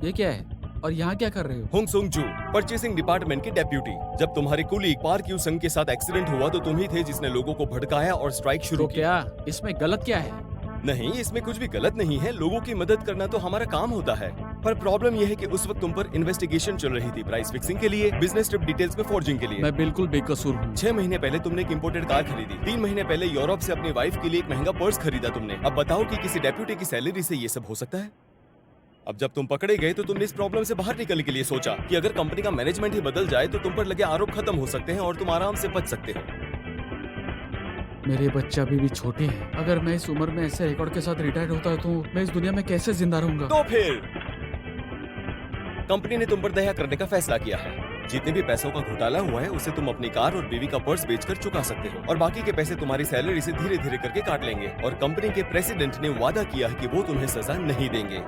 ये क्या है और यहाँ क्या कर रहे हो? हुंग सुंग जू, परचेसिंग डिपार्टमेंट के डेप्यूटी। जब तुम्हारे कुलीग पार्क यू संग के साथ एक्सीडेंट हुआ तो तुम ही थे जिसने लोगों को भड़काया और स्ट्राइक शुरू तो किया। क्या इसमें गलत क्या है? नहीं, इसमें कुछ भी गलत नहीं है। लोगों की मदद करना तो हमारा काम होता है। पर प्रॉब्लम यह है कि उस वक्त तुम पर इन्वेस्टिगेशन चल रही थी, प्राइस फिक्सिंग के लिए, बिजनेस ट्रिप डिटेल्स में फॉर्जिंग के लिए। मैं बिल्कुल बेकसूर हूँ। 6 महीने पहले तुमने एक इम्पोर्टेड कार खरीदी। 3 महीने पहले यूरोप से अपनी वाइफ के लिए एक महंगा पर्स खरीदा तुमने। अब बताओ कि किसी डेप्यूटी की सैलरी से ये सब हो सकता है? अब जब तुम पकड़े गए तो तुमने इस प्रॉब्लम से बाहर निकलने के लिए सोचा कि अगर कंपनी का मैनेजमेंट ही बदल जाए तो तुम पर लगे आरोप खत्म हो सकते हैं और तुम आराम से बच सकते हो। मेरे बच्चे अभी भी छोटे हैं। अगर मैं इस उम्र में ऐसे रिकॉर्ड के साथ रिटायर्ड होता तो मैं इस दुनिया में कैसे जिंदा रहूंगा? तो फिर कंपनी ने तुम पर दया करने का फैसला किया है। जितने भी पैसों का घोटाला हुआ है उसे तुम अपनी कार और बीवी का पर्स बेचकर चुका सकते हो और बाकी के पैसे तुम्हारी सैलरी से धीरे धीरे करके काट लेंगे। और कंपनी के प्रेसिडेंट ने वादा किया है कि वो तुम्हें सजा नहीं देंगे।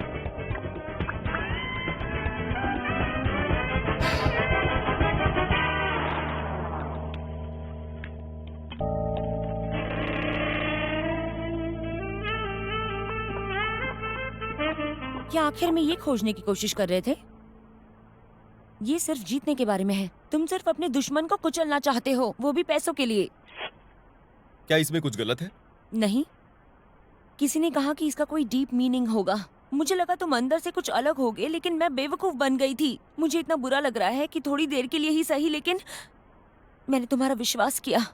क्या आखिर में ये खोजने की कोशिश कर रहे थे? ये सिर्फ जीतने के बारे में है। तुम सिर्फ अपने दुश्मन को कुचलना चाहते हो, वो भी पैसों के लिए। क्या इसमें कुछ गलत है? नहीं, किसी ने कहा कि इसका कोई डीप मीनिंग होगा। मुझे लगा तुम अंदर से कुछ अलग होगे, लेकिन मैं बेवकूफ बन गई थी। मुझे इतना बुरा लग रहा है कि थोड़ी देर के लिए ही सही, लेकिन मैंने तुम्हारा विश्वास किया।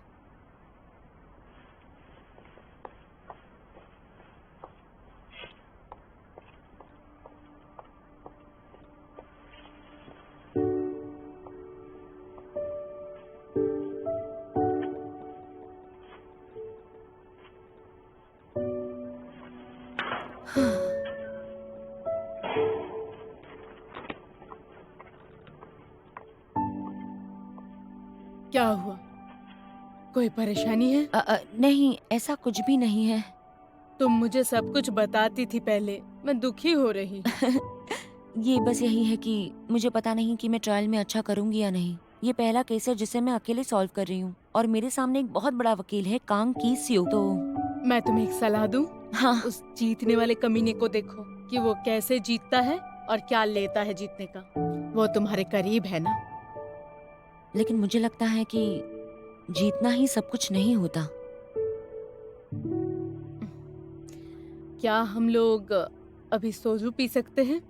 क्या हुआ? कोई परेशानी है? नहीं, ऐसा कुछ भी नहीं है। तुम मुझे सब कुछ बताती थी पहले। मैं दुखी हो रही। ये बस यही है कि मुझे पता नहीं कि मैं ट्रायल में अच्छा करूंगी या नहीं। ये पहला केस है जिसे मैं अकेले सॉल्व कर रही हूँ और मेरे सामने एक बहुत बड़ा वकील है, कांग की स्यू। तो मैं तुम्हें एक सलाह दूं? हाँ, उस जीतने वाले कमीने को देखो कि वो कैसे जीतता है और क्या लेता है जीतने का। वो तुम्हारे करीब है ना। लेकिन मुझे लगता है कि जीतना ही सब कुछ नहीं होता। क्या हम लोग अभी सोजू पी सकते हैं?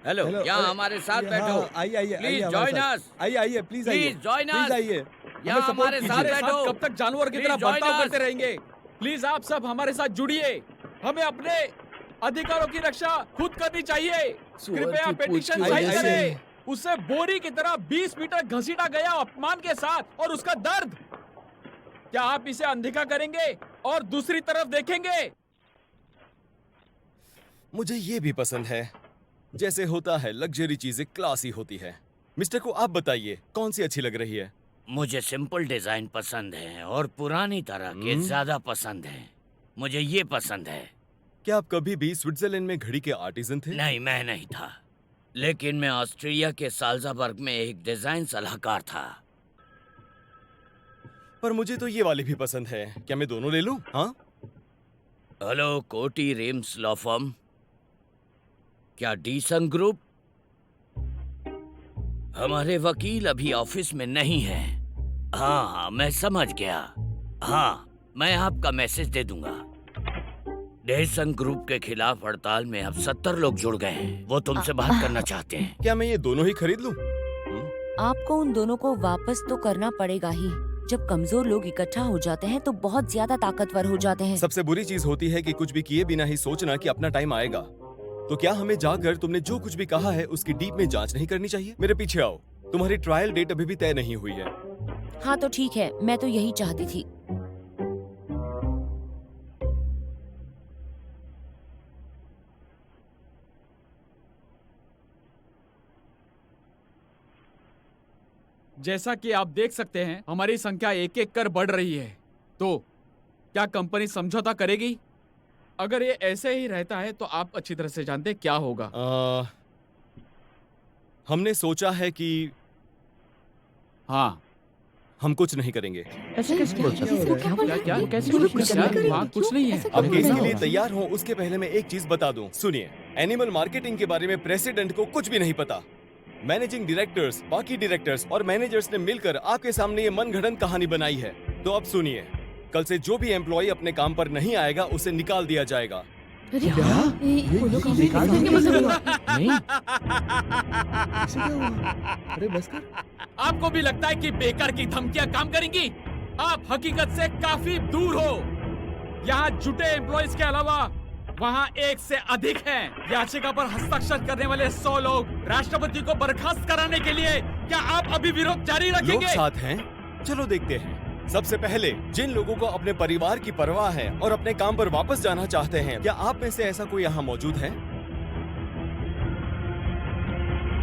हेलो, हेलो, यहाँ अरे, हमारे साथ हाँ, बैठो। आइए आइए प्लीज हमारे जॉइन साथ। अस। आइए आइए प्लीज आइए प्लीज जॉइन प्लीज अस। आइए। यहाँ हमें हमारे support साथ कीजिए। बैठो। कब तक जानवर की Please तरह join बर्ताव us. करते रहेंगे? प्लीज आप सब हमारे साथ जुड़िए। हमें अपने अधिकारों की रक्षा खुद करनी चाहिए। कृपया पेटिशन आइए, साइन आइए। करें। उसे बोरी की तरह 20 मीटर घसीटा गया अपमान के साथ, और उसका दर्द। क्या आप इसे अनदेखा करेंगे और दूसरी तरफ देखेंगे? मुझे ये भी पसंद है। जैसे होता है लग्जरी चीजें क्लासी होती है। मिस्टर को आप बताइए कौन सी अच्छी लग रही है? मुझे सिंपल डिजाइन पसंद है और पुरानी तरह के ज्यादा पसंद है। मुझे ये पसंद है। क्या आप कभी भी स्विट्जरलैंड में घड़ी के आर्टिजन थे? नहीं, मैं नहीं था, लेकिन मैं ऑस्ट्रेलिया के साल्ज़बर्ग में एक डिजाइन सलाहकार था। पर मुझे तो ये वाली भी पसंद है। क्या मैं दोनों ले लूं? हाँ? हेलो, कोटी रिम्स लॉ फर्म। क्या डीसन ग्रुप? हमारे वकील अभी ऑफिस में नहीं है। हाँ, मैं समझ गया। हाँ, मैं आपका मैसेज दे दूंगा। डेसन ग्रुप के खिलाफ हड़ताल में अब 70 लोग जुड़ गए हैं। वो तुमसे बात करना चाहते हैं। क्या मैं ये दोनों ही खरीद लूं? आपको उन दोनों को वापस तो करना पड़ेगा ही। जब कमजोर लोग इकट्ठा हो जाते हैं तो बहुत ज्यादा ताकतवर हो जाते हैं। सबसे बुरी चीज होती है कि कुछ भी किए बिना ही सोचना कि अपना टाइम आएगा। तो क्या हमें जाकर तुमने जो कुछ भी कहा है उसकी डीप में जांच नहीं करनी चाहिए? मेरे पीछे आओ। तुम्हारी ट्रायल डेट अभी भी तय नहीं हुई है। हाँ तो ठीक है, मैं तो यही चाहती थी। जैसा कि आप देख सकते हैं हमारी संख्या एक एक कर बढ़ रही है। तो क्या कंपनी समझौता करेगी? अगर ये ऐसे ही रहता है तो आप अच्छी तरह से जानते हैं क्या होगा। हमने सोचा है कि हाँ, हम कुछ नहीं करेंगे। ऐसे कैसे बोल सकते हो? क्या क्या कैसे वहाँ कुछ नहीं है। अब केस के लिए तैयार हो उसके पहले मैं एक चीज बता दूं। सुनिए, एनिमल मार्केटिंग के बारे में प्रेसिडेंट को कुछ भी नहीं पता। मैनेजिंग डायरेक्टर्स, बाकी डायरेक्टर्स और मैनेजर्स ने मिलकर आपके सामने ये मनगढ़ंत कहानी बनाई है। तो अब सुनिए, कल से जो भी एम्प्लॉय अपने काम पर नहीं आएगा उसे निकाल दिया जाएगा। अरे ये निकाल ये दिया? मतलब नहीं, इसे क्या हुआ? अरे बस कर। आपको भी लगता है कि बेकार की धमकियां काम करेंगी? आप हकीकत से काफी दूर हो। यहाँ जुटे एम्प्लॉयज के अलावा वहाँ एक से अधिक हैं। याचिका पर हस्ताक्षर करने वाले 100 लोग। राष्ट्रपति को बर्खास्त कराने के लिए क्या आप अभी विरोध जारी लोग रखेंगे? साथ हैं? चलो देखते हैं। सबसे पहले जिन लोगों को अपने परिवार की परवाह है और अपने काम पर वापस जाना चाहते हैं, क्या आप में से ऐसा कोई यहाँ मौजूद है?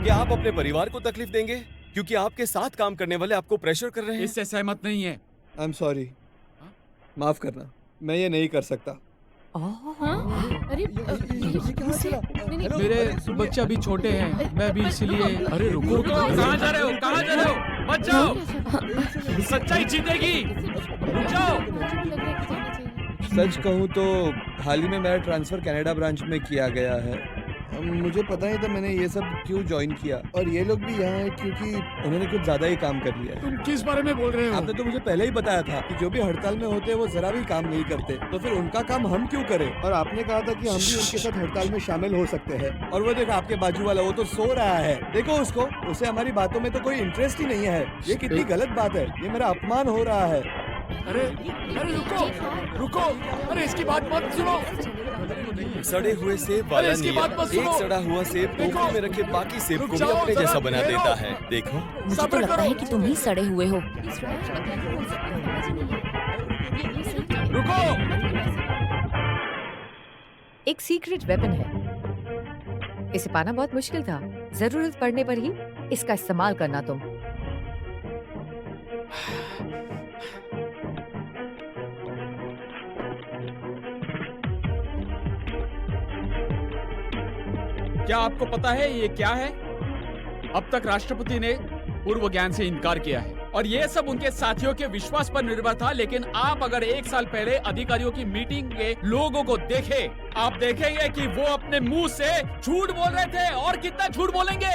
क्या आप अपने परिवार को तकलीफ देंगे क्योंकि आपके साथ काम करने वाले आपको प्रेशर कर रहे हैं? इससे सहमत नहीं है। आई एम सॉरी, माफ करना, मैं ये नहीं कर सकता। हाँ? अरे नहीं, मेरे बच्चे अभी छोटे हैं, मैं भी इसीलिए। अरे रुको रुको, कहाँ जा रहे हो? कहाँ जा रहे हो? मत जाओ, सच्चाई जीतेगी। रुक जाओ। सच कहूँ तो हाल ही में मेरा ट्रांसफर कनाडा ब्रांच में किया गया है। मुझे पता नहीं था मैंने ये सब क्यों ज्वाइन किया, और ये लोग भी यहाँ हैं क्योंकि उन्होंने कुछ ज्यादा ही काम कर लिया है। तुम किस बारे में बोल रहे हो? आपने तो मुझे पहले ही बताया था कि जो भी हड़ताल में होते हैं वो जरा भी काम नहीं करते, तो फिर उनका काम हम क्यों करें? और आपने कहा था कि हम भी उनके साथ हड़ताल में शामिल हो सकते हैं। और वो देखो आपके बाजू वाला, वो तो सो रहा है। देखो उसको, उसे हमारी बातों में तो कोई इंटरेस्ट ही नहीं है। ये कितनी गलत बात है, ये मेरा अपमान हो रहा है। अरे अरे रुको रुको, अरे इसकी बात मत सुनो। सड़े हुए सेब वाला इसकी बात मत नियम सुनो। एक सड़ा हुआ सेब टोकरी में रखे बाकी सेब को भी जाओ, अपने जरा जैसा बना ठहरो। देता है। देखो, मुझे तो सब्र लगता करो। है कि तुम ही सड़े हुए हो। रुको। एक सीक्रेट वेपन है, इसे पाना बहुत मुश्किल था। जरूरत पड़ने पर ही इसका इस्तेमाल करना तुम। क्या आपको पता है ये क्या है? अब तक राष्ट्रपति ने पूर्व ज्ञान से इनकार किया है और ये सब उनके साथियों के विश्वास पर निर्भर था। लेकिन आप अगर 1 साल पहले अधिकारियों की मीटिंग के लोगों को देखें, आप देखेंगे कि वो अपने मुंह से झूठ बोल रहे थे। और कितना झूठ बोलेंगे?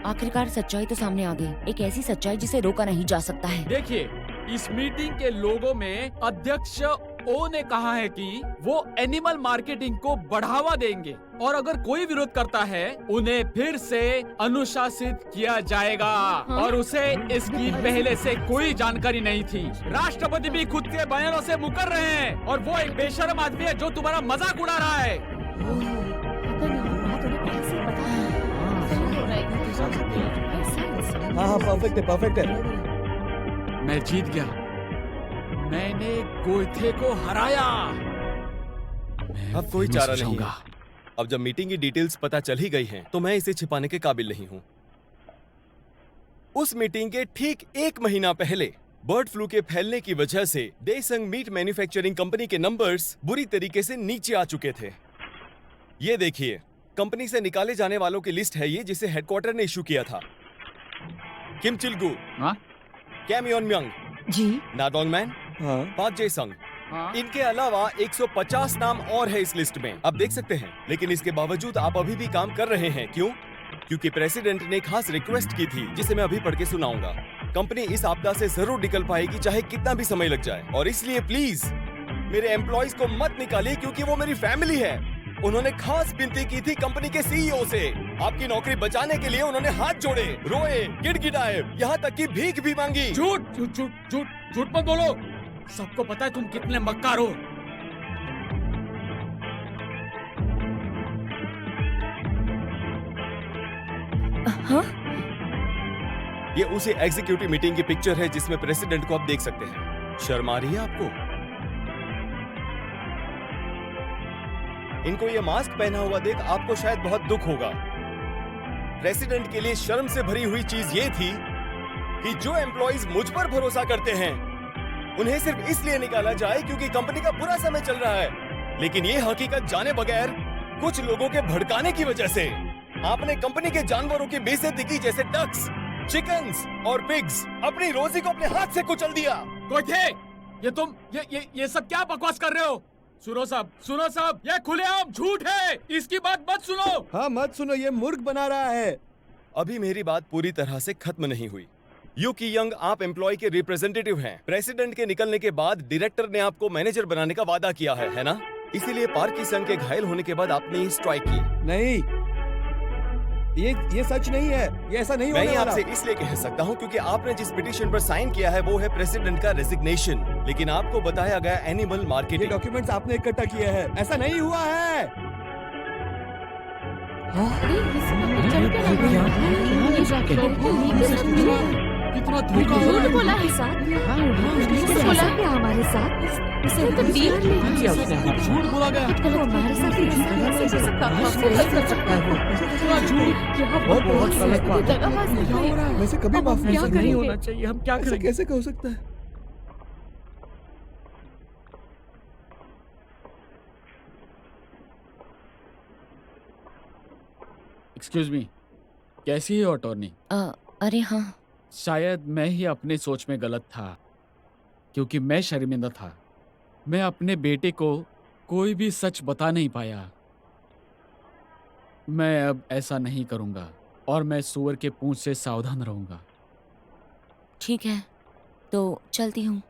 आखिरकार सच्चाई तो सामने आ गई, एक ऐसी सच्चाई जिसे रोका नहीं जा सकता है। देखिए, इस मीटिंग के लोगों में अध्यक्ष ओ ने कहा है कि वो एनिमल मार्केटिंग को बढ़ावा देंगे और अगर कोई विरोध करता है उन्हें फिर से अनुशासित किया जाएगा। और उसे इसकी पहले से कोई जानकारी नहीं थी। राष्ट्रपति भी खुद के बयानों से मुकर रहे हैं और वो एक बेशर्म आदमी है जो तुम्हारा मजाक उड़ा रहा है। हाँ, परफेक्ट है, परफेक्ट है। मैं जीत गया, मैंने गोइथे को हराया। अब कोई चारा नहीं है। अब जब मीटिंग की डिटेल्स पता चल ही गई हैं, तो मैं इसे छिपाने के काबिल नहीं हूं। उस मीटिंग के ठीक 1 महीना पहले बर्ड फ्लू के फैलने की वजह से डेसंग मीट मैन्युफैक्चरिंग कंपनी के नंबर्स बुरी तरीके से नीचे आ चुके थे। ये देखिए, कंपनी से निकाले जाने वालों की लिस्ट है ये, जिसे हेडक्वार्टर ने इशू किया था। किम चिलगू, हाँ? कैम योन म्यंग, जी, नाडोंग मैन, हाँ, पाक जेसंग। हाँ? इनके अलावा 150 नाम और है इस लिस्ट में, आप देख सकते हैं। लेकिन इसके बावजूद आप अभी भी काम कर रहे हैं। क्यों? क्योंकि प्रेसिडेंट ने खास रिक्वेस्ट की थी, जिसे मैं अभी पढ़ के सुनाऊंगा। कंपनी इस आपदा से जरूर निकल पाएगी, चाहे कितना भी समय लग जाए। और इसलिए प्लीज मेरे एम्प्लॉइज को मत निकालिए, क्योंकि वो मेरी फैमिली है। उन्होंने खास विनती की थी कंपनी के सीईओ से। आपकी नौकरी बचाने के लिए उन्होंने हाथ जोड़े, रोए, गिड़गिड़ाए, यहाँ तक कि भीख भी मांगी। झूठ झूठ झूठ झूठ झूठ मत बोलो। सबको पता है तुम कितने मक्कार हो। हाँ? ये उसी एग्जीक्यूटिव मीटिंग की पिक्चर है जिसमें प्रेसिडेंट को आप देख सकते हैं। शर्म आ रही है आपको? इनको ये मास्क पहना हुआ देख आपको शायद बहुत दुख होगा। प्रेसिडेंट के लिए शर्म से भरी हुई चीज ये थी कि जो एम्प्लॉइज मुझ पर भरोसा करते हैं उन्हें सिर्फ इसलिए निकाला जाए क्योंकि कंपनी का बुरा समय चल रहा है। लेकिन ये हकीकत जाने बगैर कुछ लोगों के भड़काने की वजह से आपने कंपनी के जानवरों की बेइज्जती की, जैसे डक्स, चिकन्स और पिग्स। अपनी रोजी को अपने हाथ से कुचल दिया। गोइथे, ये तुम ये सब क्या बकवास कर रहे हो? सुनो साहब, ये खुलेआम झूठ है। इसकी बात मत सुनो। हाँ, मत सुनो, ये मूर्ख बना रहा है। अभी मेरी बात पूरी तरह से खत्म नहीं हुई। यूकी यंग, आप एम्प्लॉय के रिप्रेजेंटेटिव हैं। प्रेसिडेंट के निकलने के बाद डायरेक्टर ने आपको मैनेजर बनाने का वादा किया है ना? इसीलिए पार्किंसन के घायल होने के बाद आपने ये स्ट्राइक की। नहीं, ये सच नहीं है। ये ऐसा नहीं मैं होने ये वाला। आपसे इसलिए कह सकता हूँ क्योंकि आपने जिस पिटीशन पर साइन किया है वो है प्रेसिडेंट का रेजिग्नेशन। लेकिन आपको बताया गया एनिमल ये मार्केटिंग। डॉक्यूमेंट्स आपने इकट्ठा किए हैं, ऐसा नहीं हुआ है। कितना धोखा हो रहा झूठ है। बोला है साथ। झूठ बोला है हमारे साथ। उसे तो डील झूठ बोला गया। हमारे साथ ही कर सकता है वो। कितना झूठ। बहुत गलत बात है। दगाबाज है। वैसे कभी माफ नहीं क्या करेंगे। करेंगे? होना चाहिए, हम क्या ऐसा करेंगे? कैसे हो सकता है? एक्सक्यूज मी, कैसी है अटॉर्नी? अरे हाँ, शायद मैं ही अपने सोच में गलत था, क्योंकि मैं शर्मिंदा था। मैं अपने बेटे को कोई भी सच बता नहीं पाया। मैं अब ऐसा नहीं करूंगा और मैं सुअर के पूंछ से सावधान रहूंगा। ठीक है, तो चलती हूँ।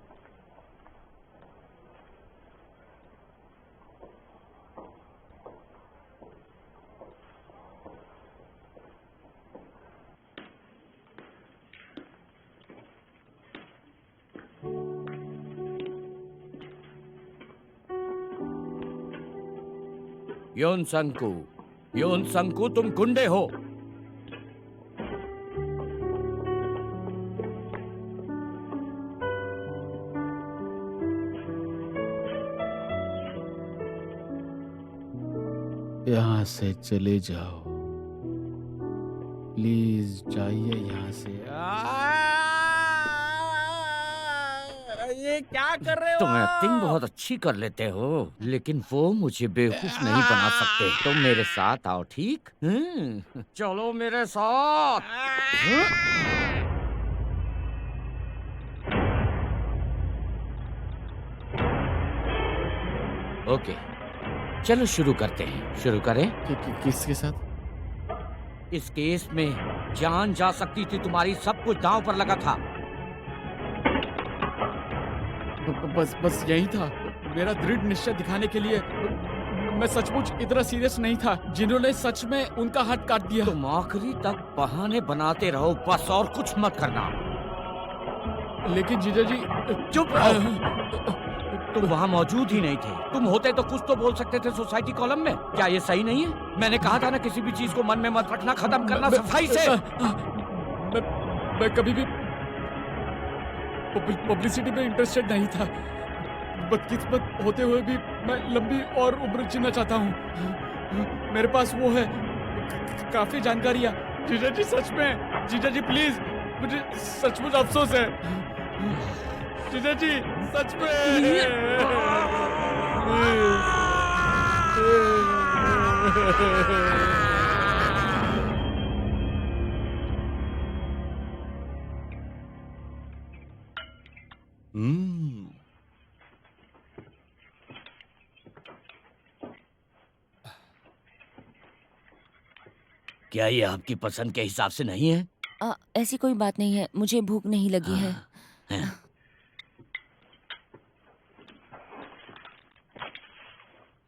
योन संकू, तुम गुंडे हो। यहाँ से चले जाओ, प्लीज जाइए यहाँ से। ये क्या कर रहे हो तुम आप? एक्टिंग बहुत अच्छी कर लेते हो, लेकिन वो मुझे बेवकूफ नहीं बना सकते। तुम मेरे साथ आओ, ठीक? चलो मेरे साथ। ओके, चलो शुरू करते हैं। शुरू करें? किसके साथ? इस केस में जान जा सकती थी तुम्हारी, सब कुछ दांव पर लगा था। बस यही था। मेरा दृढ़ निश्चय दिखाने के लिए मैं सचमुच इतना सीरियस नहीं था, जिन्होंने सच में उनका हाथ काट दिया। तुम आखिरी तक बहाने बनाते रहो बस, और कुछ मत करना। लेकिन जीजा जी, चुप रहो। तुम वहाँ मौजूद ही नहीं थे। तुम होते तो कुछ तो बोल सकते थे सोसाइटी कॉलम में। क्या ये सही नहीं है? मैंने कहा था ना, किसी भी चीज को मन में मत रखना, खत्म करना सफाई से। मैं कभी भी पब्लिसिटी में इंटरेस्टेड नहीं था। बदकिस्मत होते हुए भी मैं लंबी और उम्र जीना चाहता हूँ। मेरे पास वो है, काफी जानकारियाँ। जीजा जी सच में, जीजा जी प्लीज, मुझे सचमुच अफसोस है। जीजा जी सच हम्म। क्या ये आपकी पसंद के हिसाब से नहीं है? ऐसी कोई बात नहीं है, मुझे भूख नहीं लगी है।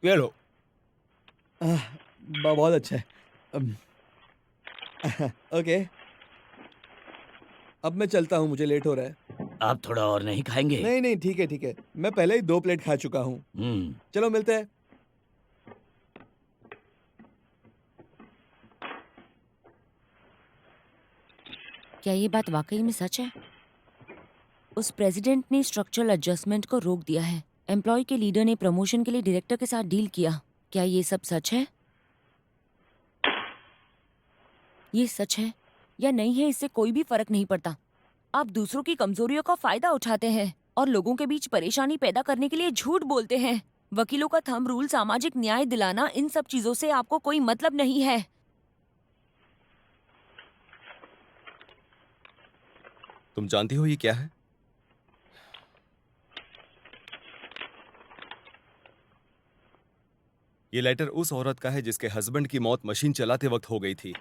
ये लो। बहुत अच्छा है। ओके, अब मैं चलता हूँ, मुझे लेट हो रहा है। आप थोड़ा और नहीं खाएंगे? नहीं नहीं, ठीक है ठीक है, मैं पहले ही 2 प्लेट खा चुका हूँ। चलो मिलते हैं। क्या ये बात वाकई में सच है? उस प्रेसिडेंट ने स्ट्रक्चरल एडजस्टमेंट को रोक दिया है। एम्प्लॉय के लीडर ने प्रमोशन के लिए डायरेक्टर के साथ डील किया। क्या ये सब सच है? ये सच है या नहीं है, इससे कोई भी फर्क नहीं पड़ता। आप दूसरों की कमजोरियों का फायदा उठाते हैं और लोगों के बीच परेशानी पैदा करने के लिए झूठ बोलते हैं। वकीलों का थंब रूल, सामाजिक न्याय दिलाना, इन सब चीजों से आपको कोई मतलब नहीं है। तुम जानती हो ये क्या है? ये लेटर उस औरत का है जिसके हस्बैंड की मौत मशीन चलाते वक्त हो गई थी।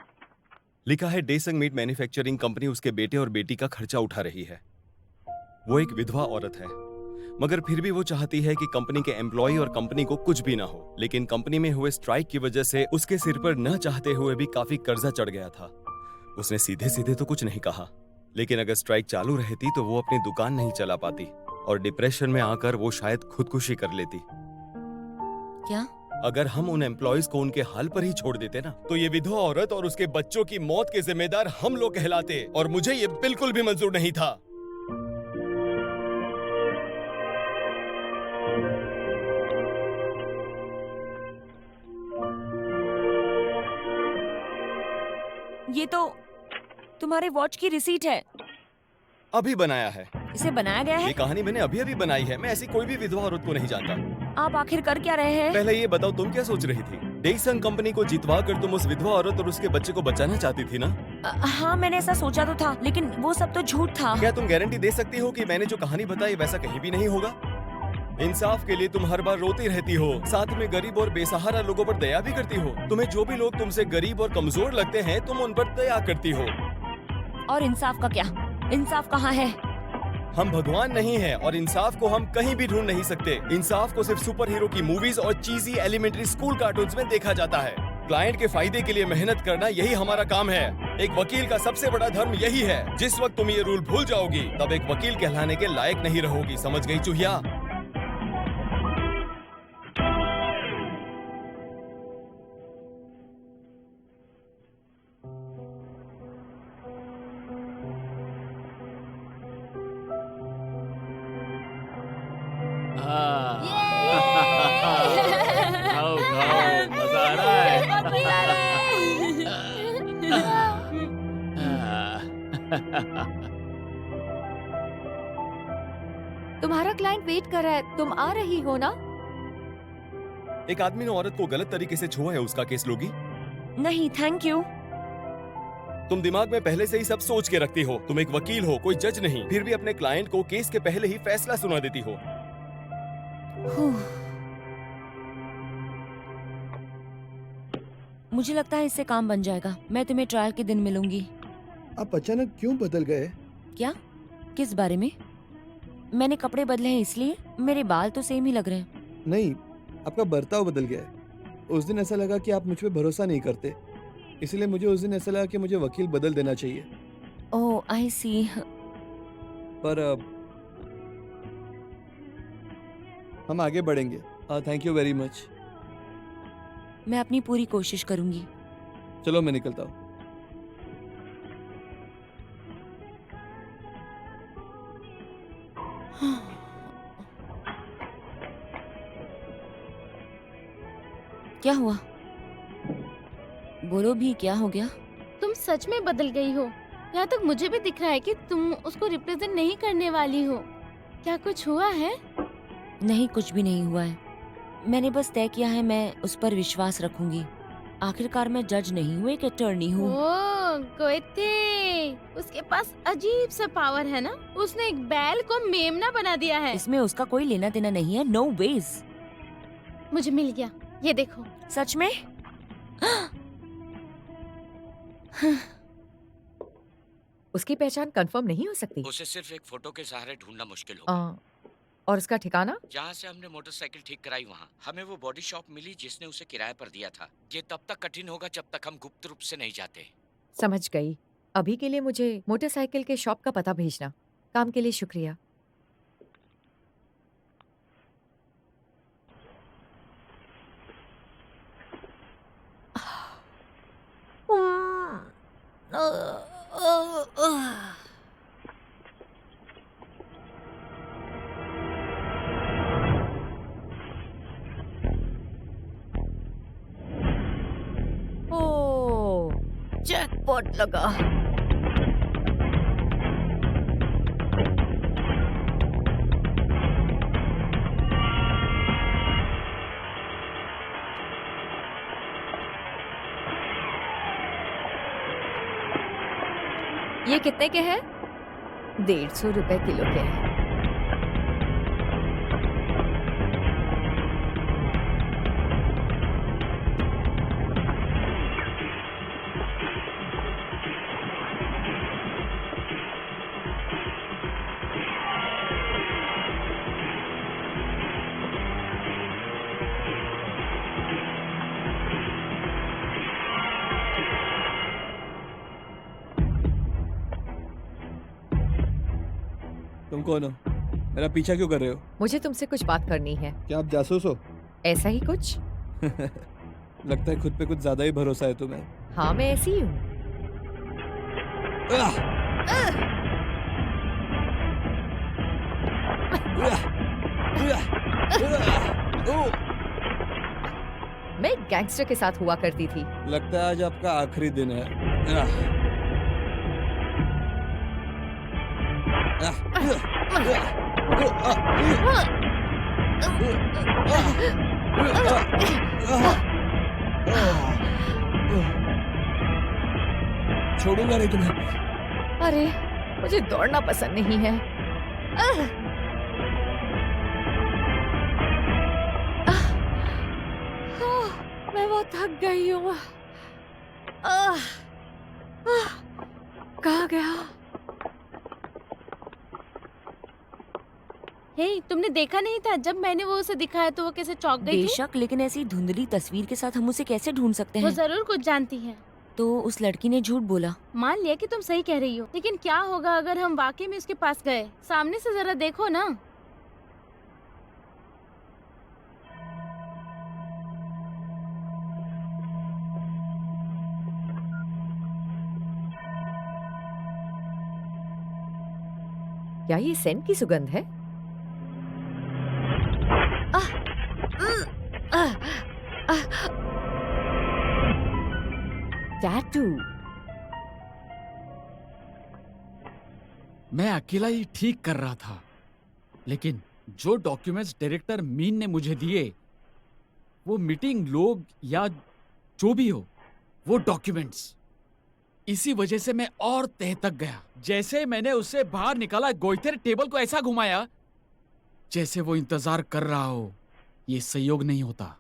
लिखा है, डेसंग मीट मैन्युफैक्चरिंग कंपनी उसके बेटे और बेटी का खर्चा उठा रही है। वो एक विधवा औरत है, मगर फिर भी वो चाहती है कि कंपनी के एम्प्लॉय और कंपनी को कुछ भी ना हो। लेकिन कंपनी में हुए स्ट्राइक की वजह से उसके सिर पर न चाहते हुए भी काफी कर्जा चढ़ गया था। उसने सीधे सीधे तो कुछ नहीं कहा, लेकिन अगर स्ट्राइक चालू रहती तो वो अपनी दुकान नहीं चला पाती और डिप्रेशन में आकर वो शायद खुदकुशी कर लेती। क्या? अगर हम उन एम्प्लॉयज को उनके हाल पर ही छोड़ देते ना, तो ये विधवा औरत और उसके बच्चों की मौत के जिम्मेदार हम लोग कहलाते, और मुझे ये बिल्कुल भी मंजूर नहीं था। ये तो तुम्हारे वॉच की रिसीट है। अभी बनाया है। इसे बनाया गया है? ये कहानी मैंने अभी अभी बनाई है। मैं ऐसी कोई भी विधवा औरत को नहीं जानता। आप आखिर कर क्या रहे हैं? पहले ये बताओ, तुम क्या सोच रही थी? डेसंग कंपनी को जितवा कर तुम उस विधवा औरत और उसके बच्चे को बचाना चाहती थी ना? हाँ, मैंने ऐसा सोचा तो था, लेकिन वो सब तो झूठ था। क्या तुम गारंटी दे सकती हो कि मैंने जो कहानी बताई वैसा कहीं भी नहीं होगा? इंसाफ के लिए तुम हर बार रोती रहती हो, साथ में गरीब और बेसहारा लोगों पर दया भी करती हो। तुम्हें जो भी लोग तुमसे गरीब और कमजोर लगते हैं, तुम उन पर दया करती हो। और इंसाफ का क्या? इंसाफ कहाँ है? हम भगवान नहीं हैं और इंसाफ को हम कहीं भी ढूंढ नहीं सकते। इंसाफ को सिर्फ सुपर हीरो की मूवीज और चीजी एलिमेंट्री स्कूल कार्टून्स में देखा जाता है। क्लाइंट के फायदे के लिए मेहनत करना, यही हमारा काम है। एक वकील का सबसे बड़ा धर्म यही है। जिस वक्त तुम ये रूल भूल जाओगी, तब एक वकील कहलाने के लायक नहीं रहोगी। समझ गई चूहिया? खाओ खाओ, मजा आ रहा है। तुम्हारा क्लाइंट वेट कर रहा है, तुम आ रही हो ना? एक आदमी ने औरत को गलत तरीके से छुआ है, उसका केस लोगी? नहीं थैंक यू। तुम दिमाग में पहले से ही सब सोच के रखती हो। तुम एक वकील हो, कोई जज नहीं, फिर भी अपने क्लाइंट को केस के पहले ही फैसला सुना देती हो। मुझे लगता है इससे काम बन जाएगा। मैं तुम्हें ट्रायल के दिन मिलूंगी। आप अचानक क्यों बदल गए? क्या? किस बारे में? मैंने कपड़े बदले हैं इसलिए? मेरे बाल तो सेम ही लग रहे हैं। नहीं, आपका बर्ताव बदल गया है। उस दिन ऐसा लगा कि आप मुझ पे भरोसा नहीं करते, इसलिए मुझे उस दिन ऐसा लगा कि मुझे वकील बदल देना चाहिए। ओह आई सी। पर हम आगे बढ़ेंगे। Thank you very much. मैं अपनी पूरी कोशिश करूंगी। चलो मैं निकलता हूँ। क्या हुआ? बोलो भी, क्या हो गया? तुम सच में बदल गई हो। यहाँ तक मुझे भी दिख रहा है कि तुम उसको रिप्रेजेंट नहीं करने वाली हो। क्या कुछ हुआ है? नहीं, कुछ भी नहीं हुआ है। मैंने बस तय किया है मैं उस पर विश्वास रखूंगी। आखिरकार मैं जज नहीं हूँ, एक अटर्नी हूँ। ओह गोइथे, उसके पास अजीब सा पावर है ना। उसने एक बैल को मेमना बना दिया है। इसमें उसका कोई लेना देना नहीं है। No ways. मुझे मिल गया, ये देखो। सच में? उसकी पहचान कंफर्म नहीं हो सकती। उसे सिर्फ एक फोटो के सहारे ढूंढना मुश्किल होगा। और उसका ठिकाना? जहाँ से हमने मोटरसाइकिल ठीक कराई वहाँ हमें वो बॉडी शॉप मिली जिसने उसे किराए पर दिया था। ये तब तक कठिन होगा जब तक हम गुप्त रूप से नहीं जाते। समझ गई। अभी के लिए मुझे मोटरसाइकिल के शॉप का पता भेजना। काम के लिए शुक्रिया। ओह, जैकपॉट लगा। ये कितने के हैं? 150 रुपए किलो के हैं। तुम कौन हो? मेरा पीछा क्यों कर रहे हो? मुझे तुमसे कुछ बात करनी है। क्या आप जासूस हो? ऐसा ही कुछ? लगता है खुद पे कुछ ज्यादा ही भरोसा है तुम्हें। हाँ, मैं ऐसी ही हूँ। मैं एक गैंगस्टर के साथ हुआ करती थी। लगता है आज आपका आखिरी दिन है। छोड़ूंगा नहीं तुम्हें। अरे, मुझे दौड़ना पसंद नहीं है। मैं बहुत थक गई हूँ। कहाँ गया? हे, तुमने देखा नहीं था जब मैंने वो उसे दिखाया तो वो कैसे चौंक गई थी? बेशक, लेकिन ऐसी धुंधली तस्वीर के साथ हम उसे कैसे ढूंढ सकते वो हैं? जरूर कुछ जानती है। तो उस लड़की ने झूठ बोला। मान लिया कि तुम सही कह रही हो, लेकिन क्या होगा अगर हम वाकई में उसके पास गए? सामने से जरा देखो ना। क्या ये सेंट की सुगंध है? टैटू। मैं अकेला ही ठीक कर रहा था। लेकिन जो डॉक्यूमेंट्स डायरेक्टर मीन ने मुझे दिए, वो मीटिंग लोग या जो भी हो, वो डॉक्यूमेंट्स, इसी वजह से मैं और तह तक गया। जैसे मैंने उससे बाहर निकाला, गोइथे टेबल को ऐसा घुमाया जैसे वो इंतजार कर रहा हो। ये संयोग नहीं होता।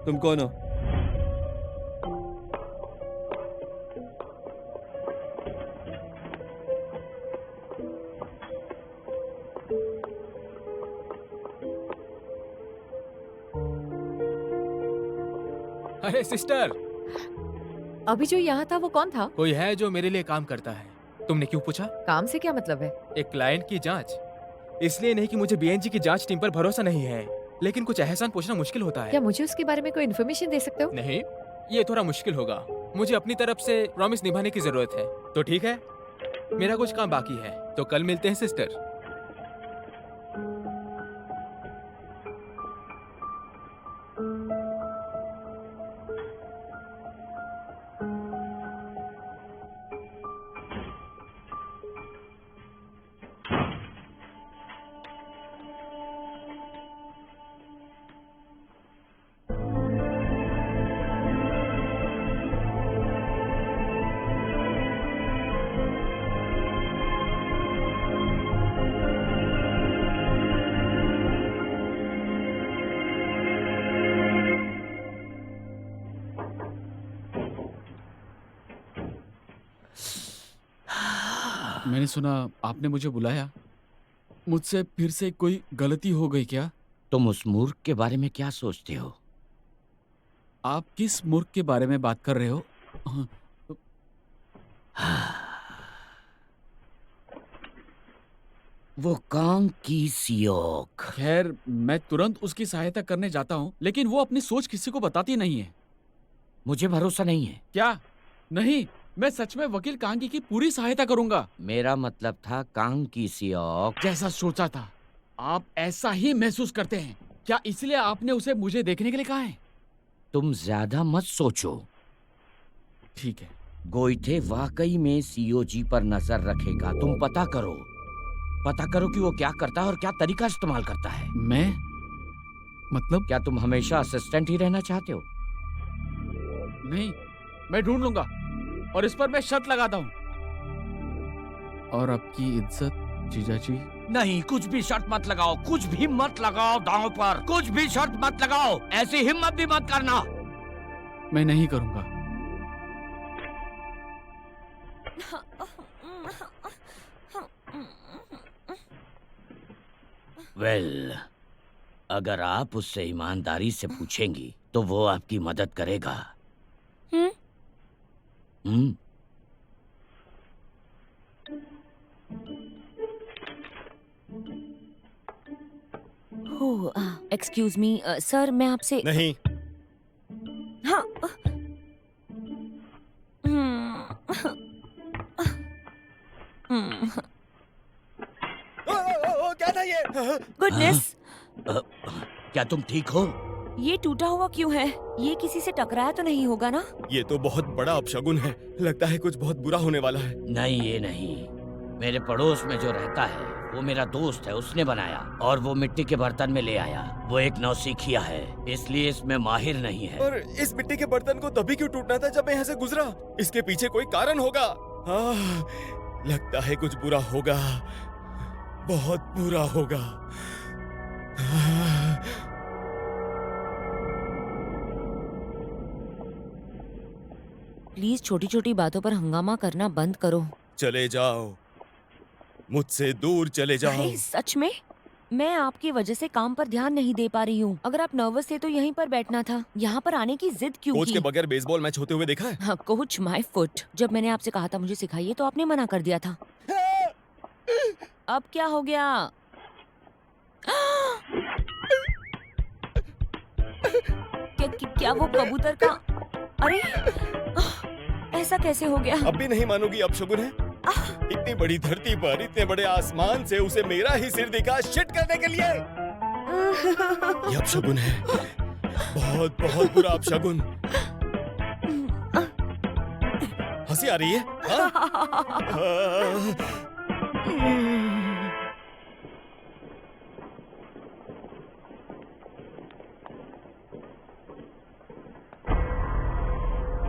तुम कौन हो? अरे सिस्टर, अभी जो यहाँ था वो कौन था? कोई है जो मेरे लिए काम करता है। तुमने क्यों पूछा? काम से क्या मतलब है? एक क्लाइंट की जांच। इसलिए नहीं कि मुझे बीएनजी की जांच टीम पर भरोसा नहीं है, लेकिन कुछ एहसान पूछना मुश्किल होता है। क्या मुझे उसके बारे में कोई इन्फॉर्मेशन दे सकते हो? नहीं, ये थोड़ा मुश्किल होगा। मुझे अपनी तरफ से प्रॉमिस निभाने की जरूरत है। तो ठीक है, मेरा कुछ काम बाकी है, तो कल मिलते हैं सिस्टर। मैंने सुना आपने मुझे बुलाया। मुझसे फिर से कोई गलती हो गई क्या? तुम उस मूर्ख के बारे में क्या सोचते हो? आप किस मूर्ख के बारे में बात कर रहे हो? वो कांग की सियोक। खैर, मैं तुरंत उसकी सहायता करने जाता हूँ, लेकिन वो अपनी सोच किसी को बताती नहीं है। मुझे भरोसा नहीं है। क्या? नहीं, मैं सच में वकील कांगी की पूरी सहायता करूंगा। मेरा मतलब था कांग की सियोक। जैसा सोचा था, आप ऐसा ही महसूस करते हैं। क्या इसलिए आपने उसे मुझे देखने के लिए कहा है? तुम ज्यादा मत सोचो। ठीक है। गोइथे वाकई में सीओजी पर नजर रखेगा। तुम पता करो कि वो क्या करता है और क्या तरीका इस्तेमाल करता है। मैं? मतलब? क्या तुम हमेशा असिस्टेंट ही रहना चाहते हो? नहीं, मैं ढूंढ लूंगा और इस पर मैं शर्त लगाता हूँ। और आपकी इज्जत जीजा जी? नहीं, कुछ भी शर्त मत लगाओ, कुछ भी मत लगाओ दांव पर, कुछ भी शर्त मत लगाओ, ऐसी हिम्मत भी मत करना। मैं नहीं करूंगा। वेल, अगर आप उससे ईमानदारी से पूछेंगी तो वो आपकी मदद करेगा। हम्म। एक्सक्यूज मी सर, मैं आपसे नहीं। हाँ। क्या था ये? गुडनेस, क्या तुम ठीक हो? ये टूटा हुआ क्यों है? ये किसी से टकराया तो नहीं होगा ना? ये तो बहुत बड़ा अपशगुन है। लगता है कुछ बहुत बुरा होने वाला है। नहीं, ये नहीं। मेरे पड़ोस में जो रहता है वो मेरा दोस्त है, उसने बनाया और वो मिट्टी के बर्तन में ले आया। वो एक नौसिखिया है, इसलिए इसमें माहिर नहीं है। और इस मिट्टी के बर्तन को तभी क्यों टूटना था जब मैं यहाँ से गुजरा? इसके पीछे कोई कारण होगा। लगता है कुछ बुरा होगा, बहुत बुरा होगा। प्लीज छोटी छोटी बातों पर हंगामा करना बंद करो। चले जाओ, मुझसे दूर चले जाओ। अरे सच में मैं आपकी वजह से काम पर ध्यान नहीं दे पा रही हूँ। अगर आप नर्वस थे तो यहीं पर बैठना था, यहाँ पर आने की जिद क्यों कोच की? के बगैर बेसबॉल मैच होते हुए देखा है? हाँ, कोच माय फुट। जब मैंने आपसे कहा था मुझे सिखाइए तो आपने मना कर दिया था। अब क्या हो गया? क्या वो कबूतर का? अरे ऐसा कैसे हो गया? अब भी नहीं मानोगी अपशगुन है? इतनी बड़ी धरती पर इतने बड़े आसमान से उसे मेरा ही सिर दिखा शिट करने के लिए। ये अपशगुन है, बहुत बहुत बुरा अपशगुन। हंसी आ रही है?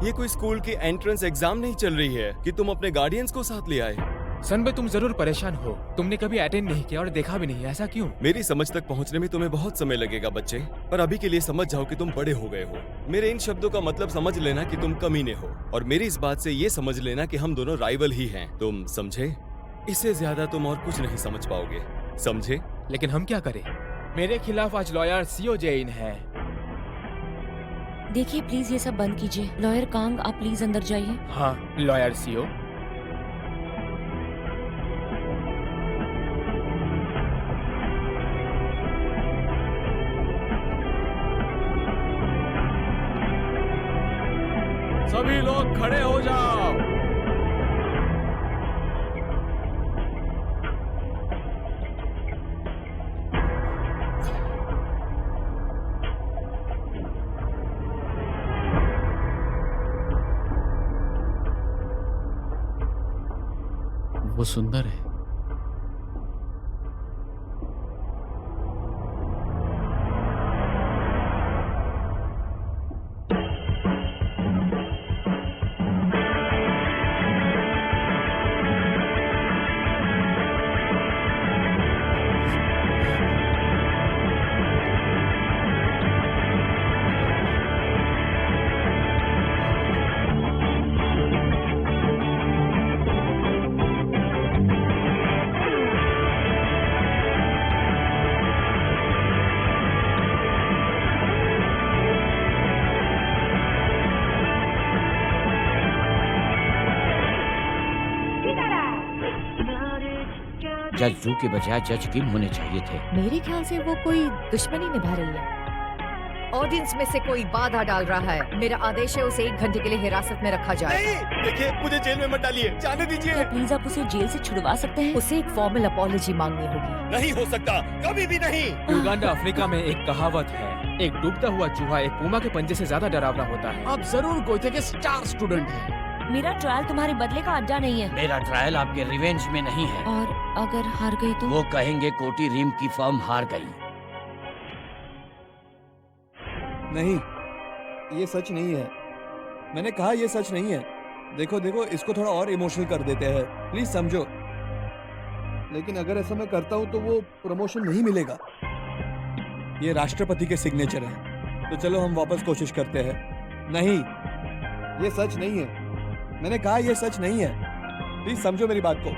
ये कोई स्कूल की एंट्रेंस एग्जाम नहीं चल रही है कि तुम अपने गार्डियंस को साथ ले आए। सनबे तुम जरूर परेशान हो, तुमने कभी अटेंड नहीं किया और देखा भी नहीं, ऐसा क्यों? मेरी समझ तक पहुंचने में तुम्हें बहुत समय लगेगा बच्चे, पर अभी के लिए समझ जाओ कि तुम बड़े हो गए हो। मेरे इन शब्दों का मतलब समझ लेना कि तुम कमीने हो, और मेरी इस बात से ये समझ लेना कि हम दोनों राइवल ही हैं। तुम समझे? इससे ज्यादा तुम और कुछ नहीं समझ पाओगे, समझे? लेकिन हम क्या करें? मेरे खिलाफ आज लॉयर सीओ जैन है। देखिए प्लीज ये सब बंद कीजिए। लॉयर कांग आप प्लीज अंदर जाइए। हाँ लॉयर सीओ। सभी लोग खड़े हो जाओ। वो सुंदर है। जज जू के बजाय जज किम होने चाहिए थे। मेरे ख्याल से वो कोई दुश्मनी निभा रही है। ऑडियंस में से कोई बाधा डाल रहा है। मेरा आदेश है उसे 1 घंटे के लिए हिरासत में रखा जाए। नहीं, देखिए मुझे जेल में मत डालिए, जाने दीजिए। क्या प्लीज आप उसे जेल से छुड़वा सकते हैं? उसे एक फॉर्मल अपॉलॉजी मांगनी होगी। नहीं हो सकता, कभी भी नहीं। युगांडा अफ्रीका में एक कहावत है, एक डूबता हुआ चूहा एक पूमा के पंजे से ज्यादा डरावना होता है। आप जरूर गोइते के स्टार स्टूडेंट हैं। मेरा ट्रायल तुम्हारे बदले का अड्डा नहीं है। मेरा ट्रायल आपके रिवेंज में नहीं है। और अगर हार गई तो? वो कहेंगे कोटी रीम की फर्म हार गई। नहीं, ये सच नहीं है। मैंने कहा ये सच नहीं है। देखो देखो, इसको थोड़ा और इमोशनल कर देते हैं, प्लीज समझो। लेकिन अगर ऐसा मैं करता हूँ तो वो प्रमोशन नहीं मिलेगा। ये राष्ट्रपति के सिग्नेचर हैं। तो चलो हम वापस कोशिश करते हैं। नहीं, ये सच नहीं है। मैंने कहा ये सच नहीं है। प्लीज समझो मेरी बात को।